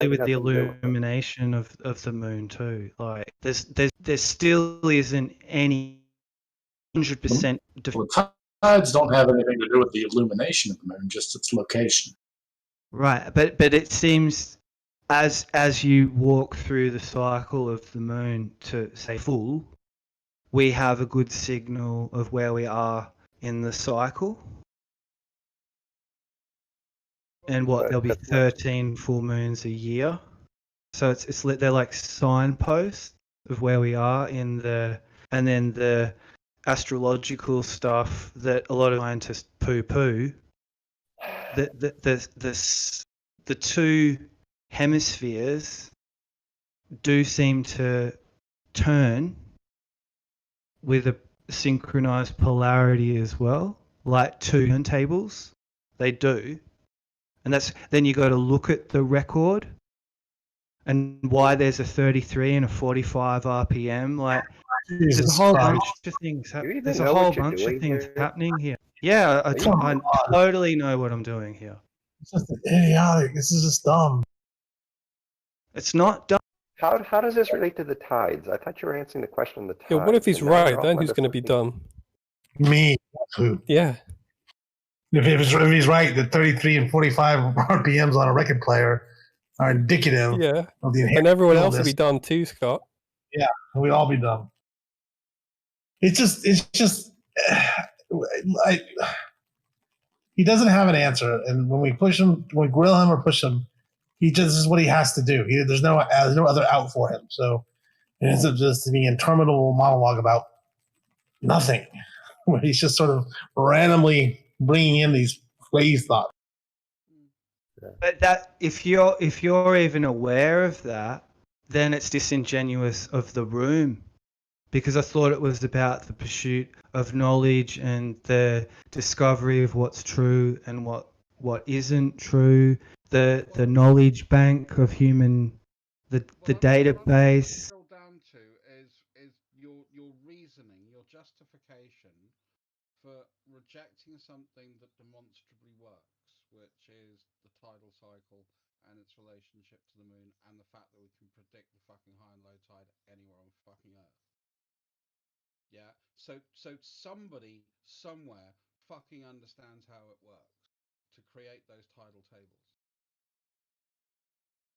with the nothing to do with it. illumination of the moon too. Like there still isn't any 100%. Well, tides don't have anything to do with the illumination of the moon, just its location. Right, but it seems as you walk through the cycle of the moon to say full, we have a good signal of where we are in the cycle. And there'll be 13 full moons a year. So they're like signposts of where we are and then the astrological stuff that a lot of scientists poo-poo. The two hemispheres do seem to turn with a synchronized polarity as well, like two turntables. They do. And then you got to look at the record and why there's a 33 and a 45 RPM. Like, there's a whole bunch of things. There's a whole bunch of things happening here. Yeah, I totally know what I'm doing here. It's just idiotic. This is just dumb. It's not dumb. How does this relate to the tides? I thought you were answering the question on the tides. Yeah, what if he's right? Then who's going to be dumb? Me. Who? Yeah. If he's right, the 33 and 45 RPMs on a record player are indicative of the inherent and everyone else illness. will be dumb too, Scott. Yeah, we'd all be dumb. It's just like he doesn't have an answer, and when we push him, when we grill him or push him, this is what he has to do. There's no other out for him. So it ends up just being an interminable monologue about nothing, where he's just sort of randomly bringing in these crazy thoughts. But that if you're even aware of that, then it's disingenuous of the room, because I thought it was about the pursuit of knowledge and the discovery of what's true and what isn't true, the knowledge bank of human, the database. Down to is your reasoning, your justification for rejecting something that demonstrably works, which is the tidal cycle and its relationship to the moon, and the fact that we can predict the fucking high and low tide anywhere on fucking Earth. Yeah. So somebody somewhere fucking understands how it works to create those tidal tables.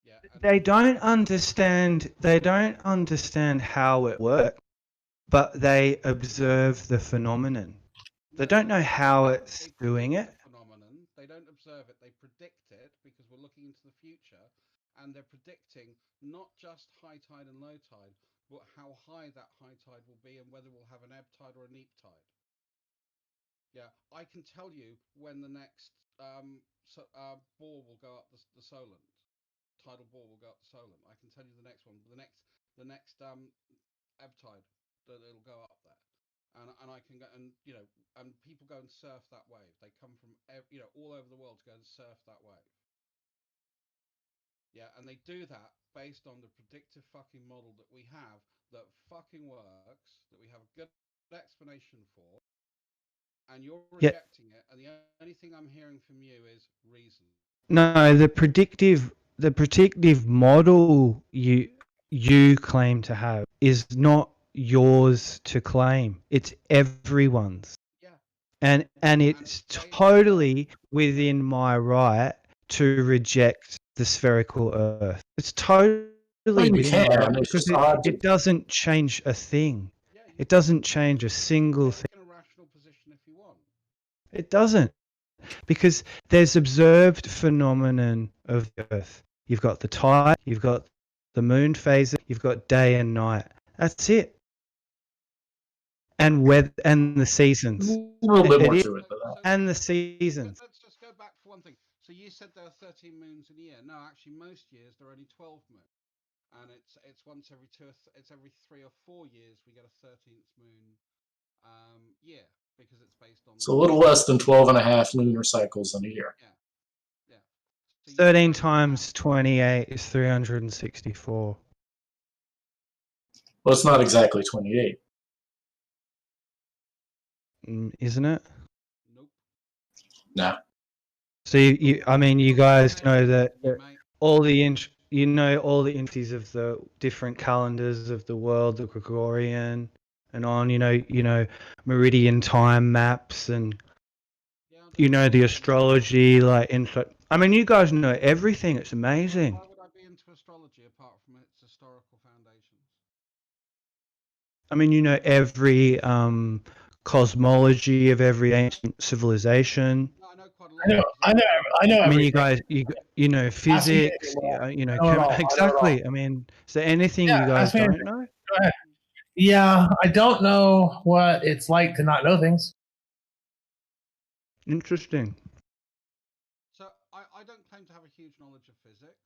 Yeah. They don't understand how it works, but they observe the phenomenon. They don't know how it's doing it. Phenomenon. They don't observe it. They predict it, because we're looking into the future, and they're predicting not just high tide and low tide, but how high that high tide will be and whether we'll have an ebb tide or a neap tide. Yeah, I can tell you when the next ball will go up the Solent. Tidal ball will go up the Solent. I can tell you the next one. The next ebb tide that it'll go up there. And I can go and people go and surf that wave. They come from all over the world to go and surf that wave. Yeah, and they do that based on the predictive fucking model that we have that fucking works, that we have a good explanation for, and you're rejecting it. And the only thing I'm hearing from you is reason. No, the predictive model you claim to have is not yours to claim. It's everyone's. Yeah. And it's totally within my right to reject the spherical Earth. It's totally within my right, because it doesn't change a thing. It doesn't change a single thing. In a rational position if you want. It doesn't. Because there's observed phenomenon of the Earth. You've got the tide, you've got the moon phases, you've got day and night. That's it. And weather and the seasons. A little bit more to it than that. And the seasons. Let's just go back for one thing. So you said there are 13 moons in a year. No, actually, most years there are only 12 moons, and it's once every every 3 or 4 years we get a 13th moon year, because it's based on. It's a little less than 12 and a half lunar cycles in a year. Yeah. So 13 times 28 is 364. Well, it's not exactly 28. Isn't it? Nope. No. So you guys know that all the you know all the entities of the different calendars of the world, the Gregorian and on, you know meridian time maps and you know the astrology, like I mean, you guys know everything. It's amazing. Why would I be into astrology apart from its historical foundations? I mean, you know every cosmology of every ancient civilization. No, I know quite a lot. I know. I mean, everything. you guys, you know physics, you know, exactly. I mean, is there anything you guys don't know? Go ahead. Yeah, I don't know what it's like to not know things. Interesting. So I don't claim to have a huge knowledge of physics.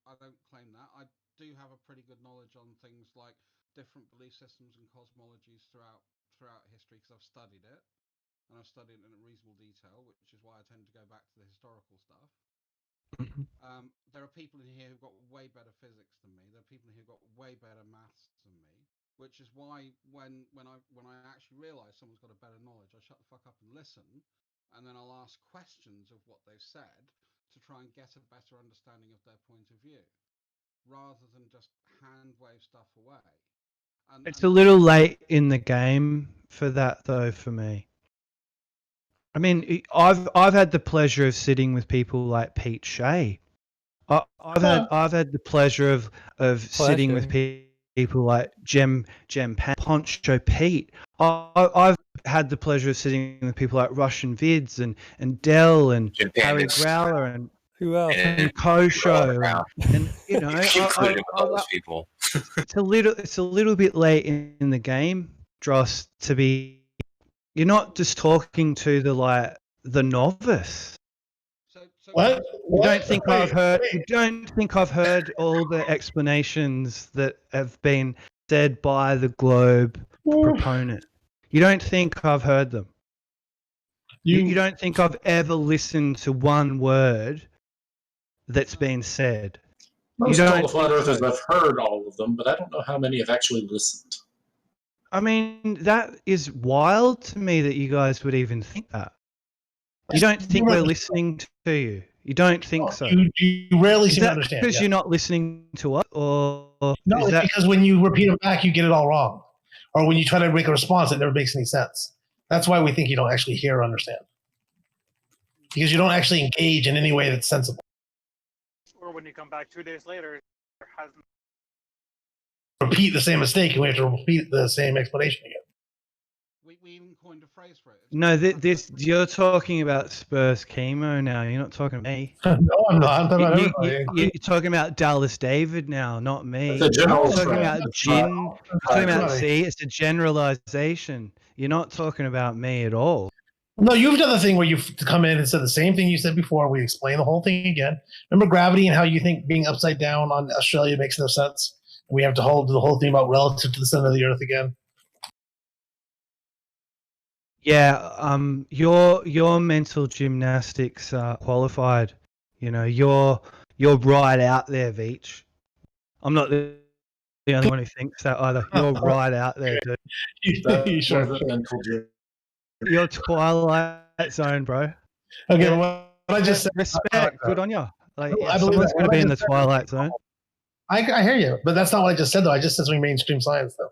I don't claim that. I do have a pretty good knowledge on things like different belief systems and cosmologies throughout history because I've studied it, and I've studied it in reasonable detail, which is why I tend to go back to the historical stuff. There are people in here who've got way better physics than me. There are people in here who've got way better maths than me, which is why when I actually realise someone's got a better knowledge, I shut the fuck up and listen, and then I'll ask questions of what they've said to try and get a better understanding of their point of view, rather than just hand wave stuff away. It's a little late in the game for that, though, for me. I mean, I've had the pleasure of sitting with people like Pete Shea. I've had the pleasure of sitting with people like Jem Pan, Poncho Pete. I've had the pleasure of sitting with people like Russian Vids and Dell and Harry Growler and who else? And Kosho and you know, all those people. It's a little bit late in the game, Dross, to be. You're not just talking to the novice. What? You don't think I've heard all the explanations that have been said by the Globe proponent. You don't think I've heard them. You don't think I've ever listened to one word that's been said. Most of the flat earthers have heard all of them, but I don't know how many have actually listened. I mean, that is wild to me that you guys would even think that. You don't think we're listening to you. You don't think so. You rarely seem to understand. Because you're not listening to us, or no, it's because when you repeat it back, you get it all wrong, or when you try to make a response, it never makes any sense. That's why we think you don't actually hear or understand, because you don't actually engage in any way that's sensible. Or when you come back 2 days later, there hasn't repeat the same mistake, and we have to repeat the same explanation again. We even coined a phrase for it. No, this you're talking about Spurs chemo now. You're not talking to me. No, I'm not. I'm talking about everybody. You're talking about Dallas David now, not me. It's a general You're talking about Jin. You're talking about it's a generalization. You're not talking about me at all. No, you've done the thing where you've come in and said the same thing you said before. We explain the whole thing again. Remember gravity and how you think being upside down on Australia makes no sense? We have to hold the whole thing about relative to the center of the earth again. Yeah, your mental gymnastics are qualified. You know, you're right out there, Veach. I'm not the only one who thinks that either. You're right out there, dude. You're Twilight Zone, bro. Okay, well, I just said respect. Good on you. Like, I believe someone's going to be in the Twilight Zone. I hear you, but that's not what I just said, though. I just said something mainstream science, though.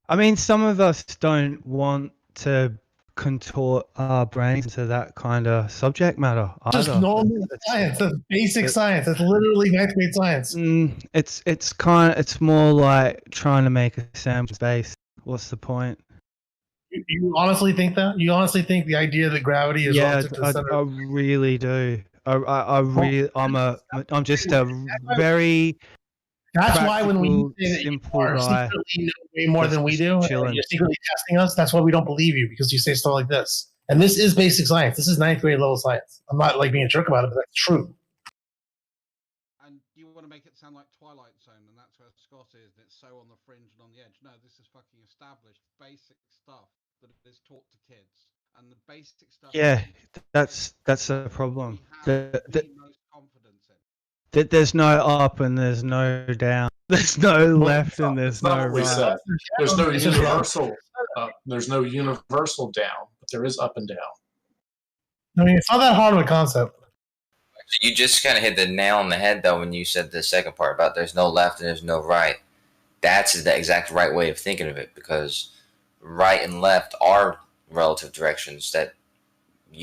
I mean, some of us don't want to contort our brains into that kind of subject matter either. Just normal science. That's basic science. That's literally ninth grade science. It's more like trying to make a sample space. What's the point? You honestly think that? You honestly think the idea that gravity is relative to the center? I really do. I'm just a very. That's why when we say that you are guy, secretly know way more than we do, and you're secretly testing us, that's why we don't believe you, because you say stuff like this. And this is basic science. This is ninth grade level science. I'm not like being a jerk about it, but that's true. And you want to make it sound like Twilight Zone, and that's where Scott is, and it's so on the fringe and on the edge. No, this is fucking established basic stuff that is taught to kids. And the basic stuff. Yeah, that's a problem. The most confidence in. There's no up and there's no down. There's no left and there's no right. There's no universal up. There's no universal down, but there is up and down. I mean, it's not that hard of a concept. So you just kind of hit the nail on the head, though, when you said the second part about there's no left and there's no right. That's the exact right way of thinking of it, because right and left are relative directions that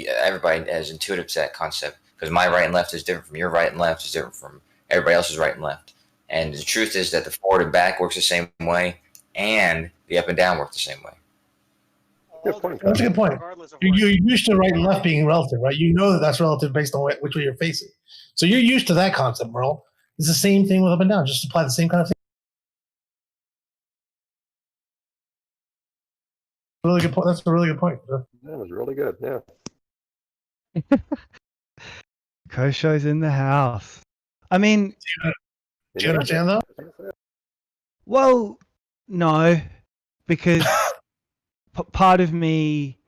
everybody has intuitive to that concept. Because my right and left is different from your right and left is different from everybody else's right and left. And the truth is that the forward and back works the same way, and the up and down work the same way. Good point. That's a good point. Regardless of You're where- used to right and left being relative, right? You know that that's relative based on which way you're facing. So you're used to that concept, Merle. It's the same thing with up and down. Just apply the same kind of thing. Really good point. That's a really good point. That was really good. Yeah. Kosho's in the house. I mean, Do you understand though? well, no, because part of me,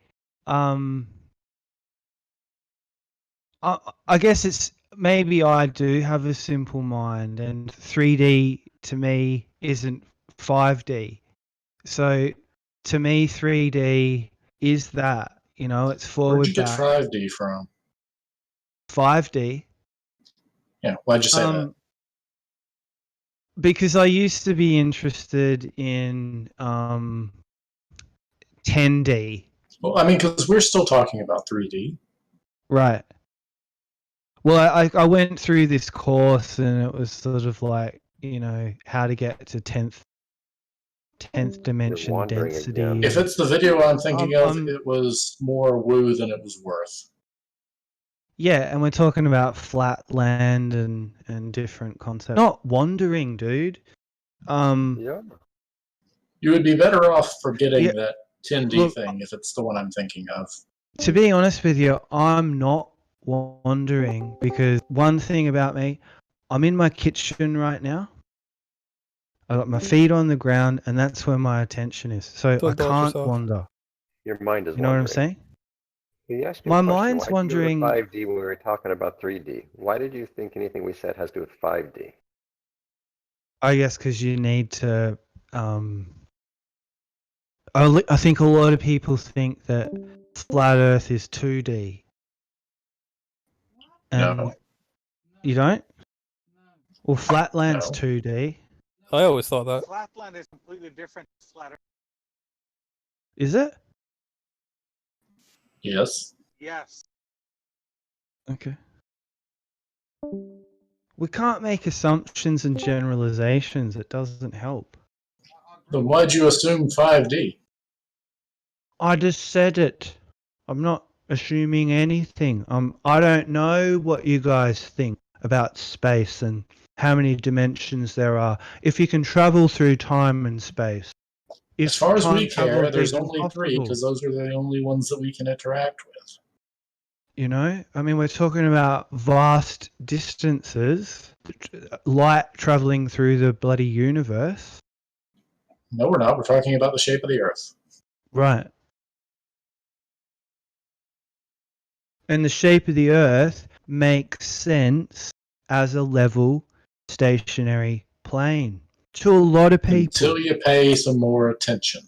I guess it's maybe I do have a simple mind, and 3D to me isn't 5D. So to me, 3D is that, you know, it's forward, Where'd you get back. 5D from? 5D. Yeah, why'd you say that? Because I used to be interested in 10D. Well, I mean, because we're still talking about 3D. Right. Well, I went through this course and it was sort of like, you know, how to get to 10th dimension wandering density. again. If it's the video I'm thinking of, I'm- it was more woo than it was worth. Yeah, and we're talking about flat land and different concepts. Not wandering, dude. Yeah. You would be better off forgetting Yeah. that 10D Look, thing if it's the one I'm thinking of. To be honest with you, I'm not wandering because one thing about me, I'm in my kitchen right now. I got my feet on the ground, and that's where my attention is. So Don't I dodge can't yourself. wander. Your mind is You know what I'm wandering. saying? He asked you My a question. mind's Why did you go to wandering. 5D when we were talking about 3D? Why did you think anything we said has to do with 5D? I guess because you need to. I think a lot of people think that flat Earth is 2D. And No. you don't? Well, flatland's No. 2D. I always thought that. Flatland is completely different. Flatter. Is it? Yes. Yes. Okay. We can't make assumptions and generalizations. It doesn't help. Then why'd you assume 5D? I just said it. I'm not assuming anything. I don't know what you guys think about space and how many dimensions there are. If you can travel through time and space. As far as we time travel care, is there's even only 3 possible, because those are the only ones that we can interact with. you know, I mean, we're talking about vast distances, light traveling through the bloody universe. No, we're not. We're talking about the shape of the Earth. Right. And the shape of the Earth makes sense as a level, stationary plane to a lot of people. Until you pay some more attention.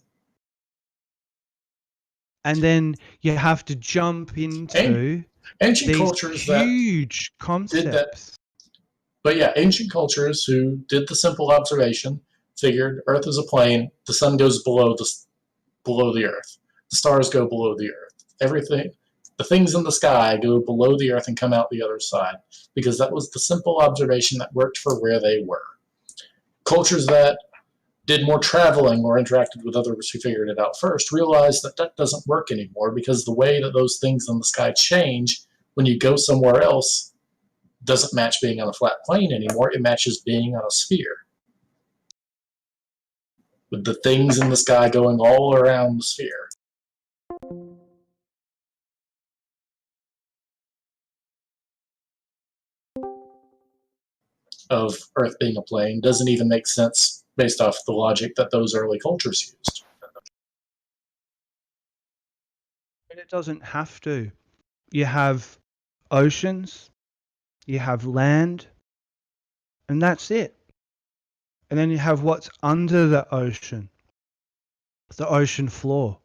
And then you have to jump into Ancient these cultures that huge concepts. But yeah, ancient cultures who did the simple observation, figured Earth is a plane, the sun goes below the Earth, the stars go below the Earth, everything, the things in the sky go below the Earth and come out the other side, because that was the simple observation that worked for where they were. Cultures that did more traveling or interacted with others who figured it out first realized that that doesn't work anymore, because the way that those things in the sky change when you go somewhere else doesn't match being on a flat plane anymore. It matches being on a sphere, with the things in the sky going all around the sphere. Of Earth being a plane doesn't even make sense based off the logic that those early cultures used. And it doesn't have to. You have oceans, you have land, and that's it. And then you have what's under the ocean floor.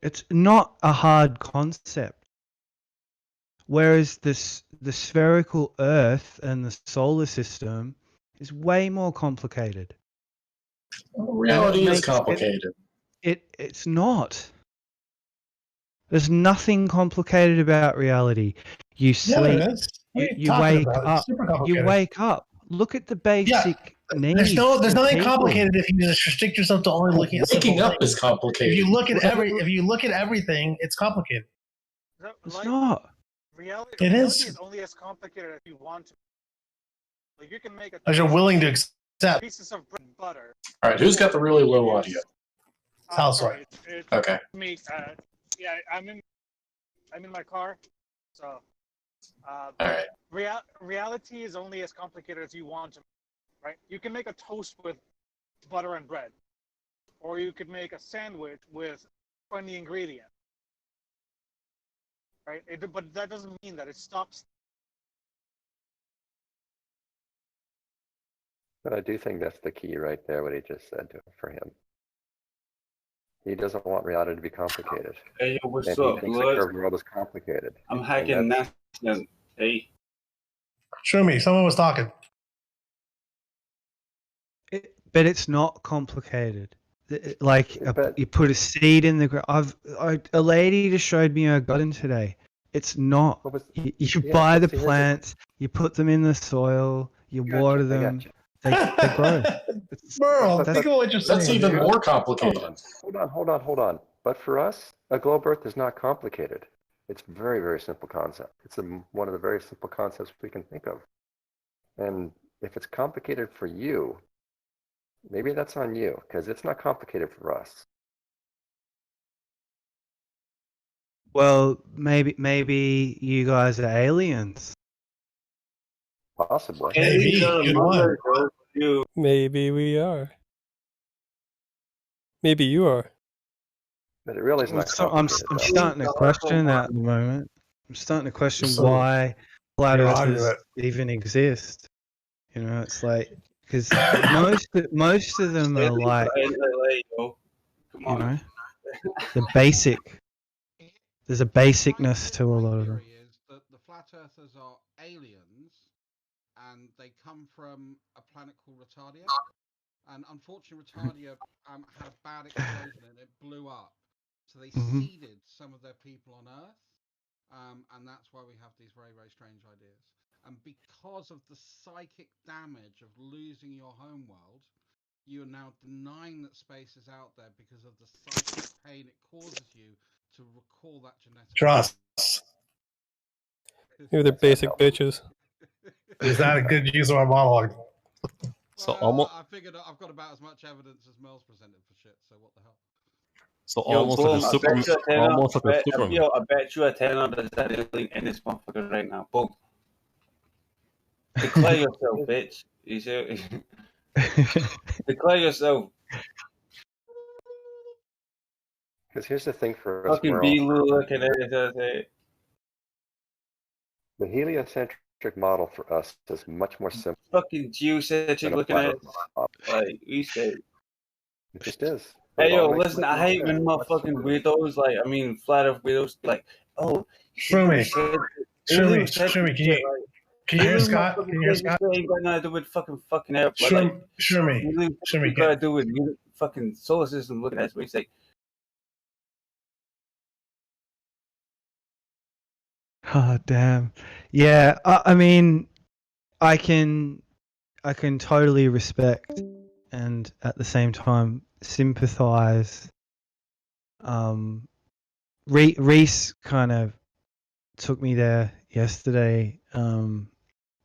It's not a hard concept. Whereas the spherical Earth and the solar system is way more complicated. Reality is complicated. It's not. There's nothing complicated about reality. You sleep. Yeah, there is. What are you You talking wake about? up. It's super complicated. You wake up. Look at the basic needs. There's of nothing people. complicated if you just restrict yourself to only looking at Waking simple up things. is complicated. If you look at everything, it's complicated. It's Like, not. reality is. is only as complicated as you want to. Like you can make a As you're willing to accept. pieces of bread and butter. All right, who's got the really low audio? Housewife. It's Okay. me. Yeah, I'm in my car, so. All right. Reality is only as complicated as you want to, right? You can make a toast with butter and bread, or you could make a sandwich with 20 ingredients, right? But that doesn't mean that it stops. But I do think that's the key right there, what he just said for him. He doesn't want reality to be complicated. Hey, yo, what's and up, he thinks the blood? curved world is complicated. I'm hacking national. Hey. Show me. Someone was talking. But it's not complicated. Like you put a seed in the ground. A lady just showed me her garden today. It's not. You buy the plants, you put them in the soil, you water them, they grow. Merle, think about what you're saying. That's even more complicated. Hold on. But for us, a globe Earth is not complicated. It's a very, very simple concept. It's one of the very simple concepts we can think of. And if it's complicated for you, maybe that's on you, because it's not complicated for us. Well, maybe you guys are aliens. Possibly. Maybe. Good one. Maybe we are. Maybe you are. But it really is not I'm complicated. starting to question that at the moment. I'm starting to question why flat earthers even exist. You know, it's like because most of them are like, you know, the basic. There's a basicness to a lot of them. Is that the flat earthers are aliens, and they come from a planet called Retardia, and unfortunately Retardia had a bad explosion and it blew up, so they seeded some of their people on Earth, and that's why we have these very, very strange ideas. And because of the psychic damage of losing your homeworld, you are now denying that space is out there because of the psychic pain it causes you to recall that genetic. Trust. You're the basic bitches. Is that a good use of our monologue? So almost. I figured I've got about as much evidence as Mel's presented for shit. So what the hell? So almost like a Superman. Almost like a Superman. Yo, I bet you a 10 on that alien in this motherfucker right now. Boom. Declare yourself, bitch. You see? Declare yourself. Because here's the thing for us. Fucking be looking at it. The heliocentric model for us is much more simple. Fucking geocentric looking at it. Like, we said. It just is. Hey, yo, listen, I hate when motherfucking weirdos, like, I mean, flat earth weirdos, like, oh. Shroomey, can you hear Scott? Can you hear Scott? Ain't got nothing to do with fucking air. Shroomey. Got to do with fucking solar system looking at space. Like, oh damn, yeah. I mean, I can totally respect and at the same time sympathize. Reese kind of took me there yesterday.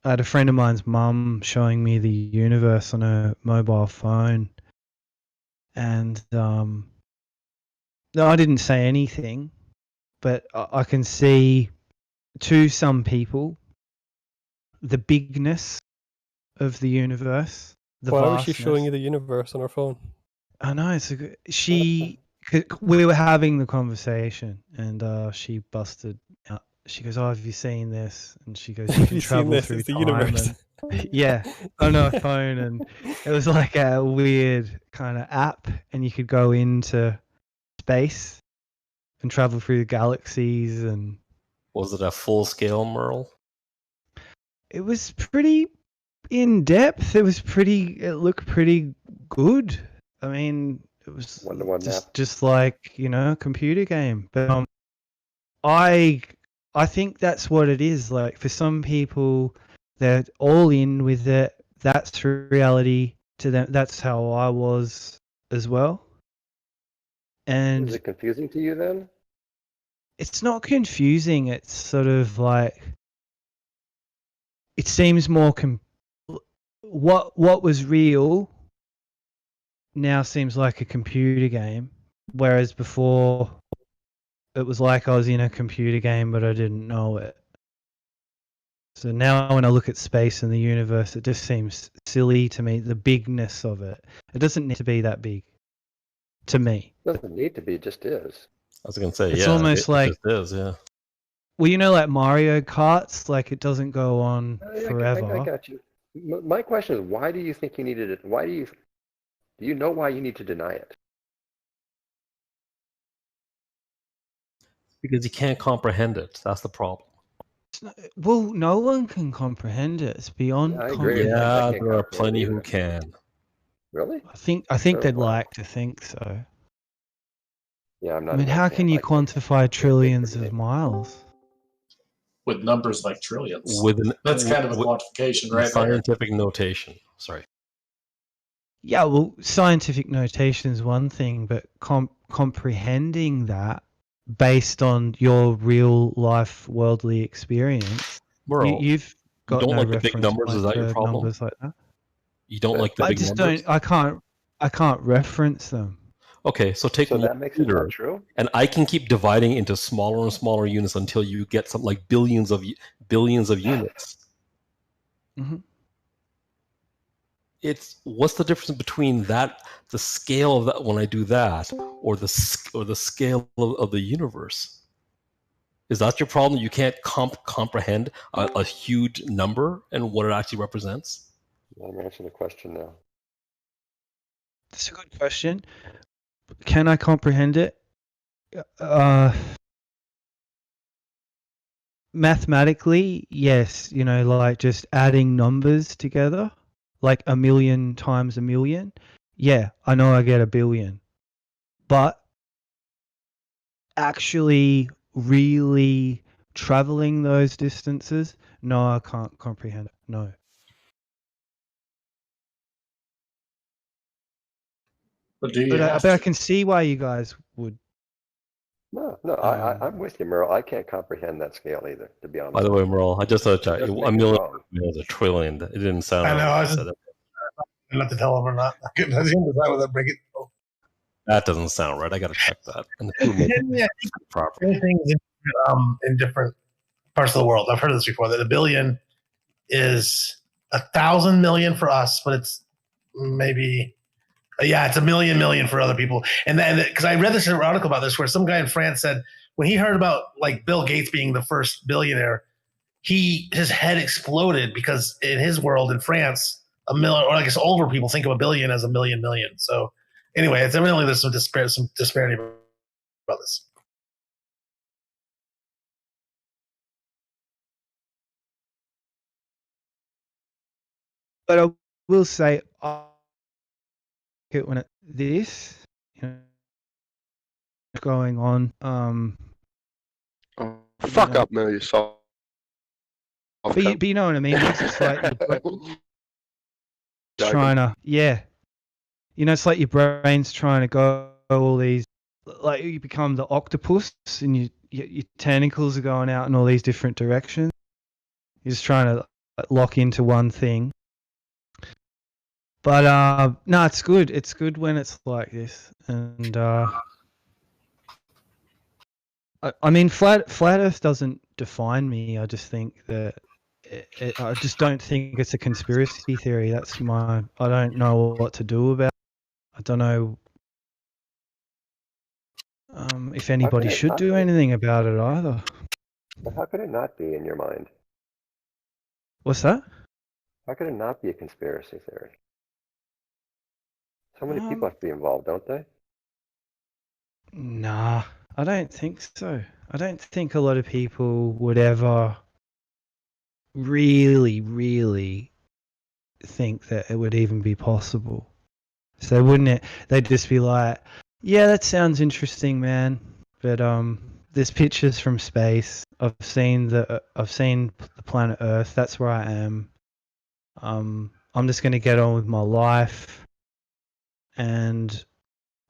I had a friend of mine's mum showing me the universe on her mobile phone, and no, I didn't say anything, but I can see to some people the bigness of the universe. Why was she showing you the universe on her phone? I know we were having the conversation, and she busted out. She goes, "Oh, have you seen this?" And she goes, "You can travel through time." The universe. Yeah, on her phone, and it was like a weird kind of app, and you could go into space and travel through the galaxies. And was it a full scale Merle? It was pretty in depth. It looked pretty good. I mean, it was One-to-one map. just like, a computer game. But I think that's what it is. Like, for some people, they're all in with it. That's reality to them. That's how I was as well. And is it confusing to you then? it's not confusing. It's sort of like, it seems more what was real now seems like a computer game, whereas before it was like I was in a computer game but I didn't know it. So now when I look at space and the universe, it just seems silly to me, the bigness of it. It doesn't need to be that big to me. It doesn't need to be, it just is. I was going to say, It's yeah, almost it like, just is, yeah. well, like Mario Karts, like it doesn't go on forever. I got you. My question is, why do you think you needed it? Do you know why you need to deny it? Because you can't comprehend it. That's the problem. Well, no one can comprehend it. It's beyond Yeah, I agree. comprehension. Yeah, I can't there are comprehend plenty either. who can. Really? I think they'd like to think so. Yeah, I'm not. I mean, how can you quantify trillions of miles? With numbers like trillions. With That's kind of a quantification right there. Scientific notation. Sorry. Yeah, well, scientific notation is one thing, but comprehending that based on your real life worldly experience, you've got don't no like the reference big numbers. point Is that for your problem? numbers like that. You don't like the I big just numbers? I can't reference them. Okay, so take that makes it not true. And I can keep dividing into smaller and smaller units until you get something like billions of units. Mm-hmm. What's the difference between that, the scale of that when I do that, or the scale of the universe? Is that your problem? You can't comprehend a huge number and what it actually represents? I'm answering the question now. That's a good question. Can I comprehend it? Mathematically, yes. Like just adding numbers together, like 1,000,000 times 1,000,000. Yeah, I know I get 1,000,000,000. But actually, really traveling those distances, no, I can't comprehend it. No. But do you But I can see why you guys would. No, I'm with you, Merle. I can't comprehend that scale either, to be honest. By the way, Merle, I just thought It doesn't make 1,000,000 it wrong. is a trillion. It didn't sound I know. right. I was not to tell him or not. I couldn't decide whether to bring it. That doesn't sound right. I got to check that. And the properly. Things in different parts of the world. I've heard this before. That 1 billion is 1,000 million for us, but it's maybe. It's 1 million for other people. And then, because I read this article about this, where some guy in France said when he heard about like Bill Gates being the first billionaire, his head exploded because in his world in France, a million, or I guess older people think of 1 billion as 1 million. So anyway, it's evidently there's some disparity about this. But I will say, when this going on, fuck up, Mel, yourself. But you know what I mean? It's like trying to, it's like your brain's trying to go all these, like you become the octopus and your tentacles are going out in all these different directions. You're just trying to lock into one thing. But no, it's good. It's good when it's like this. And I mean, flat Earth doesn't define me. I just think that I just don't think it's a conspiracy theory. I don't know what to do about it. I don't know if anybody should do anything about it either. But how could it not be in your mind? What's that? How could it not be a conspiracy theory? So many people have to be involved, don't they? Nah, I don't think so. I don't think a lot of people would ever really, really think that it would even be possible. So wouldn't it? They'd just be like, "Yeah, that sounds interesting, man. But there's pictures from space. I've seen the planet Earth. That's where I am. I'm just gonna get on with my life." And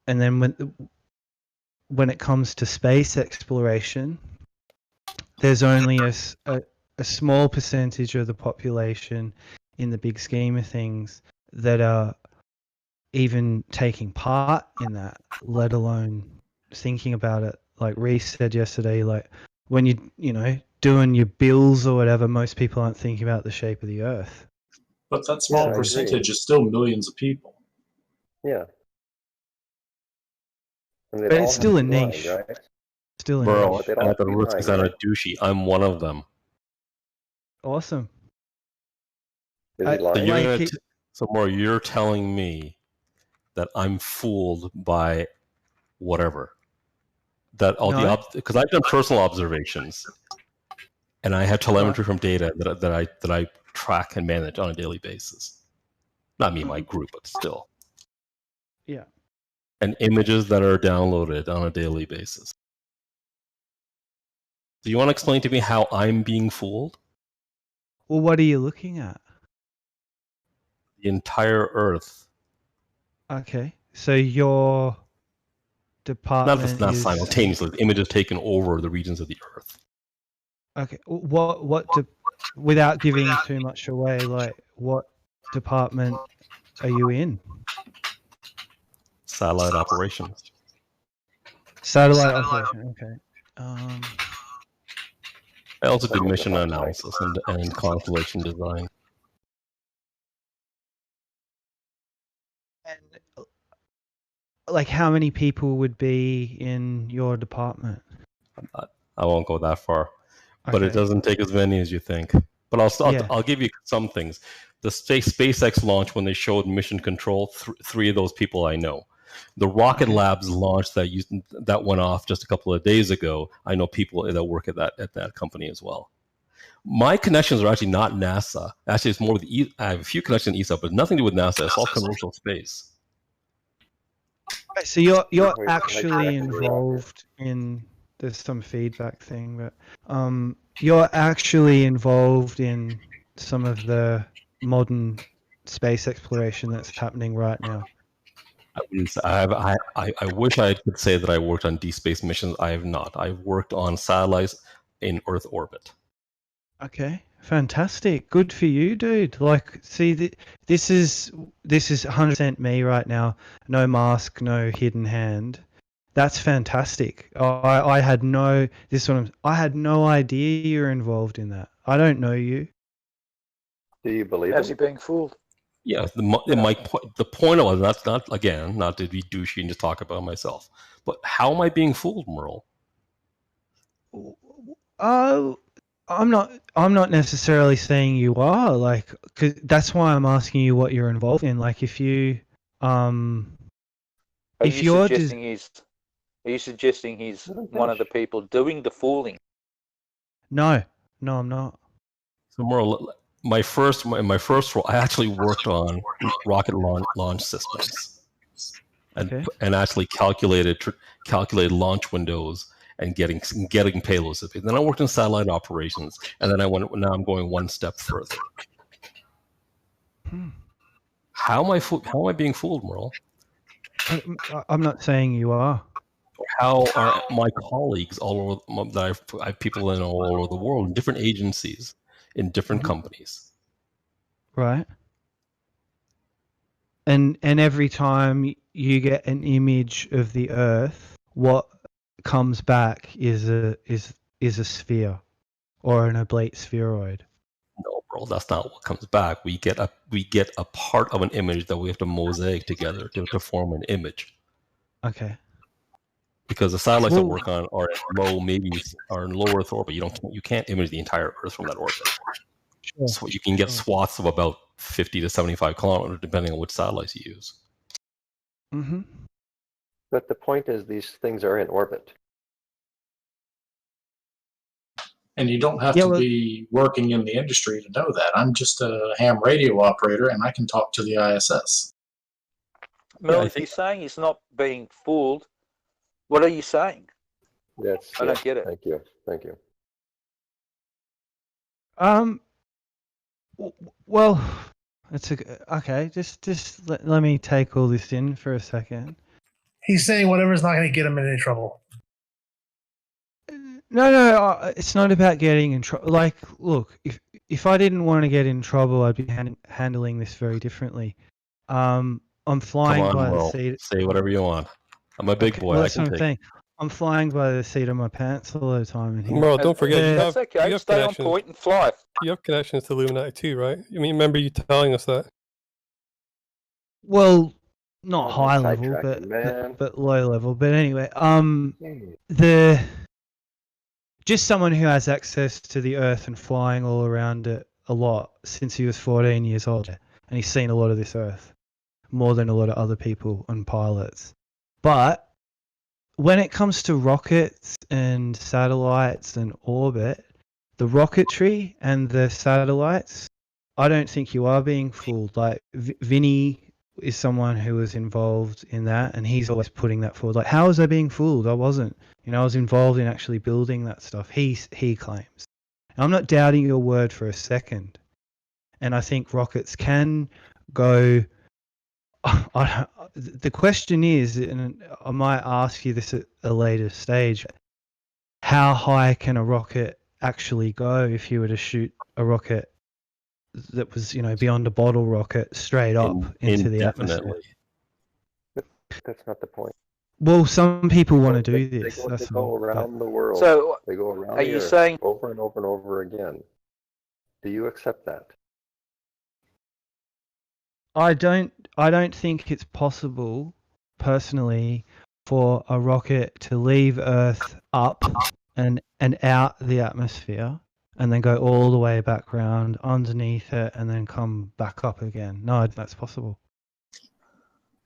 then when it comes to space exploration, there's only a small percentage of the population in the big scheme of things that are even taking part in that, let alone thinking about it. Like Reese said yesterday, like when you know, doing your bills or whatever, most people aren't thinking about the shape of the Earth. But that small percentage is still millions of people. Yeah. But it's still a niche. Mind, right? Still a Bro, niche. at the risk is a douchey. I'm one of them. Awesome. So more, you're telling me that I'm fooled by whatever. That all because I've done personal observations, and I have telemetry from data that I track and manage on a daily basis. Not me, my group, but still. Yeah. And images that are downloaded on a daily basis. Do you want to explain to me how I'm being fooled? Well, what are you looking at? The entire Earth. Okay, so your department not is simultaneously. The images taken over the regions of the Earth. Okay, without giving too much away, like what department are you in? Satellite operations. Satellite operation. Okay. I also do mission analysis and constellation design. And like, how many people would be in your department? I won't go that far, but it doesn't take as many as you think. But I'll give you some things. The SpaceX launch, when they showed mission control, three of those people I know. The Rocket Labs launch that went off just a couple of days ago, I know people that work at that company as well. My connections are actually not NASA. Actually, it's more with I have a few connections in ESA, but nothing to do with NASA. It's all commercial space. So you're actually involved in. There's some feedback thing, but you're actually involved in some of the modern space exploration that's happening right now. I wish I could say that I worked on deep space missions. I have not. I've worked on satellites in Earth orbit. Okay, fantastic. Good for you, dude. Like, see, this is 100% me right now. No mask, no hidden hand. That's fantastic. I had no I had no idea you're involved in that. I don't know you. Do you believe How's he being fooled? Yeah, the point was not to be douchey and just talk about myself, but how am I being fooled, Merle? I'm not necessarily saying you are, like, 'cause that's why I'm asking you what you're involved in. Like, if you Are you suggesting he's one of the people doing the fooling? No, I'm not. So Merle, my first role, I actually worked on rocket launch systems, and actually calculated launch windows and getting payloads. Then I worked in satellite operations, and then now I'm going one step further. How am I being fooled, Merle? I'm not saying you are. How are my colleagues all over that I have people in all over the world in different agencies, in different companies? Right. And every time you get an image of the Earth, what comes back is a sphere or an oblate spheroid. No, bro, that's not what comes back. We get a part of an image that we have to mosaic together to form an image. Okay. Because the satellites that work on are in low Earth orbit. You can't image the entire Earth from that orbit. Sure. So you can get swaths of about 50 to 75 kilometers, depending on which satellites you use. Mm-hmm. But the point is, these things are in orbit. And you don't have to be working in the industry to know that. I'm just a ham radio operator, and I can talk to the ISS. Mel, if you're saying he's not being fooled, what are you saying? I don't get it. Thank you. Thank you. Well, it's okay. Just let me take all this in for a second. He's saying whatever's not going to get him in any trouble. No, it's not about getting in trouble. Like, look, if I didn't want to get in trouble, I'd be handling this very differently. I'm flying by the seat. Say whatever you want. I'm a big boy. Well, I that's can what I'm take saying. I'm flying by the seat of my pants all the time. Bro, don't forget. That's okay. Stay on point and fly. You have connections to Illuminati too, right? I mean, remember you telling us that? Well, not high level, but low level. But anyway, just someone who has access to the Earth and flying all around it a lot since he was 14 years old, and he's seen a lot of this Earth, more than a lot of other people and pilots. But when it comes to rockets and satellites and orbit, the rocketry and the satellites, I don't think you are being fooled. Like Vinny is someone who was involved in that, and he's always putting that forward. Like, how was I being fooled? I wasn't. I was involved in actually building that stuff. He claims. And I'm not doubting your word for a second. And I think rockets can go. The question is, and I might ask you this at a later stage, how high can a rocket actually go if you were to shoot a rocket that was, beyond a bottle rocket straight up into the atmosphere? That's not the point. Well, some people want to do this. They go around the world. So, they go around are the you Earth saying over and over and over again? Do you accept that? I don't think it's possible, personally, for a rocket to leave Earth up and out the atmosphere and then go all the way back round underneath it and then come back up again? No, that's possible.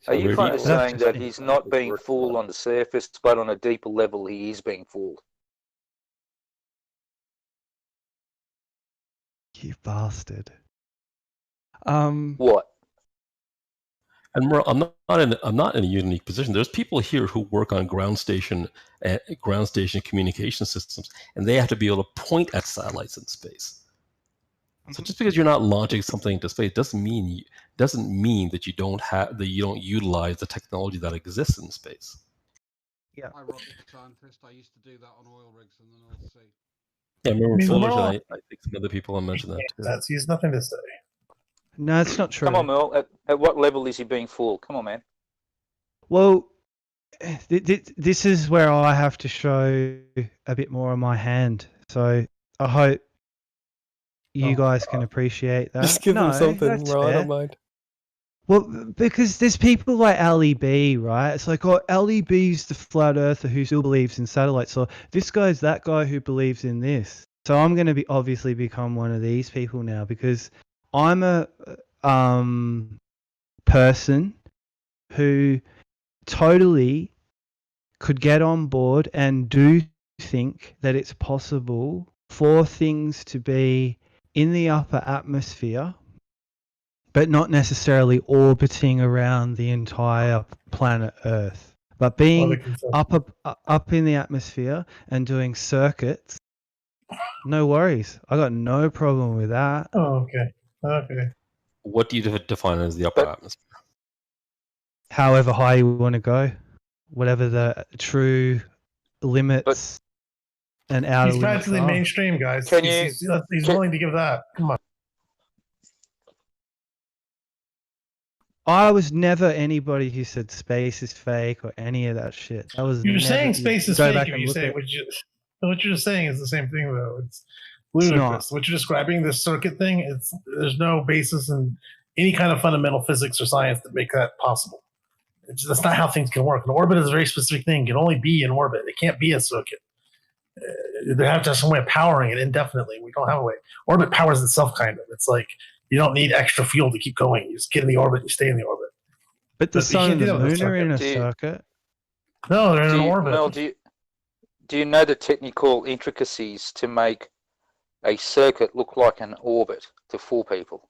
Are you kind of saying that he's not being fooled on the surface, but on a deeper level he is being fooled? You bastard. What? And I'm not in a unique position. There's people here who work on ground station communication systems, and they have to be able to point at satellites in space. So just because you're not launching something into space doesn't mean that you don't utilize the technology that exists in space. Yeah. I'm a rocket scientist. I used to do that on oil rigs in the North Sea. Yeah, I remember Fullerton. I think some other people have mentioned that too. He's nothing to say. No, it's not true. Come on, Mel. At what level is he being fooled? Come on, man. Well, this is where I have to show a bit more of my hand. So I hope you guys can appreciate that. Just give them something, bro. I don't mind. Well, because there's people like Ali B, right? It's like, Ali B's the flat earther who still believes in satellites. So this guy's that guy who believes in this. So I'm going to obviously become one of these people now because I'm a person who totally could get on board and do think that it's possible for things to be in the upper atmosphere, but not necessarily orbiting around the entire planet Earth, but being up in the atmosphere and doing circuits. No worries. I got no problem with that. Oh, okay. What do you define as the upper atmosphere? However high you want to go, whatever the true limits and outer limits. He's practically mainstream, guys. He's willing to give that. Come on. I was never anybody who said space is fake or any of that shit. That was you're saying space is fake. If you say what you're saying is the same thing, though. It's ludicrous. What you're describing, this circuit thing, there's no basis in any kind of fundamental physics or science that make that possible. That's not how things can work. An orbit is a very specific thing. It can only be an orbit. It can't be a circuit. They have to have some way of powering it indefinitely. We don't have a way. Orbit powers itself, kind of. It's like you don't need extra fuel to keep going. You just get in the orbit and you stay in the orbit. But the sun and the moon are in a circuit. No, they're in an orbit. Mel, do you know the technical intricacies to make a circuit look like an orbit to fool people?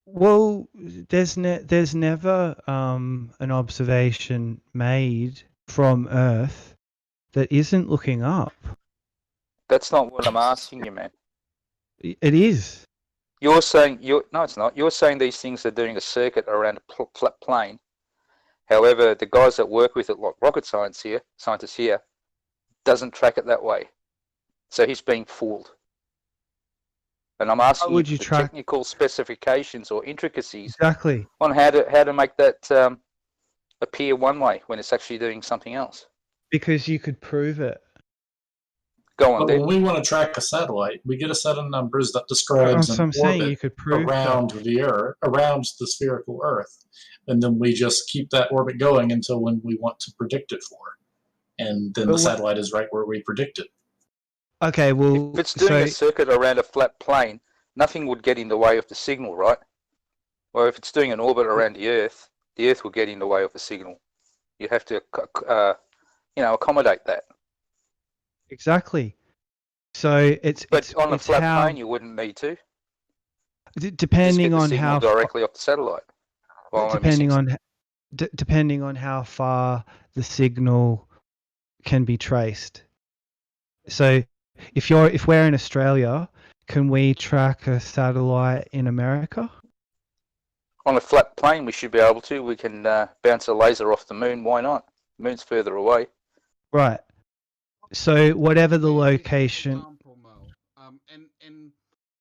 Well, there's never an observation made from Earth that isn't looking up. That's not what I'm asking you, man. It is. You're saying no, it's not. You're saying these things are doing a circuit around a flat plane. However, the guys that work with it, like rocket scientists here, doesn't track it that way. So he's being fooled. And I'm asking you for technical specifications or intricacies on how to make that appear one way when it's actually doing something else. Because you could prove it. Go on, but when we want to track a satellite, we get a set of numbers that describes an orbit around the Earth, around the spherical Earth, and then we just keep that orbit going until when we want to predict it for, and then the satellite is right where we predict it. Okay, well, if it's doing a circuit around a flat plane, nothing would get in the way of the signal, right? Or if it's doing an orbit around the Earth will get in the way of the signal. You have to, accommodate that. Exactly. So But on a flat plane, you wouldn't need to. Depending on how directly off the satellite. Depending on how far the signal can be traced. So if we're in Australia, can we track a satellite in America? On a flat plane, we should be able to. We can bounce a laser off the moon. Why not? The moon's further away. Right. So whatever the location.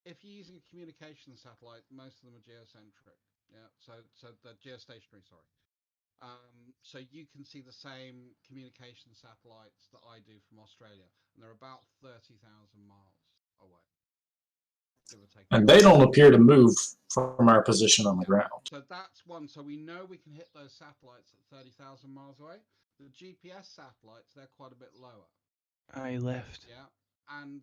If you're using a communication satellite, most of them are geocentric. Yeah. So they're geostationary. Sorry. So you can see the same communication satellites that I do from Australia, and they're about 30,000 miles away. And they don't appear to move from our position on the ground. So that's one. So we know we can hit those satellites at 30,000 miles away. The GPS satellites, they're quite a bit lower. I left. Yeah, and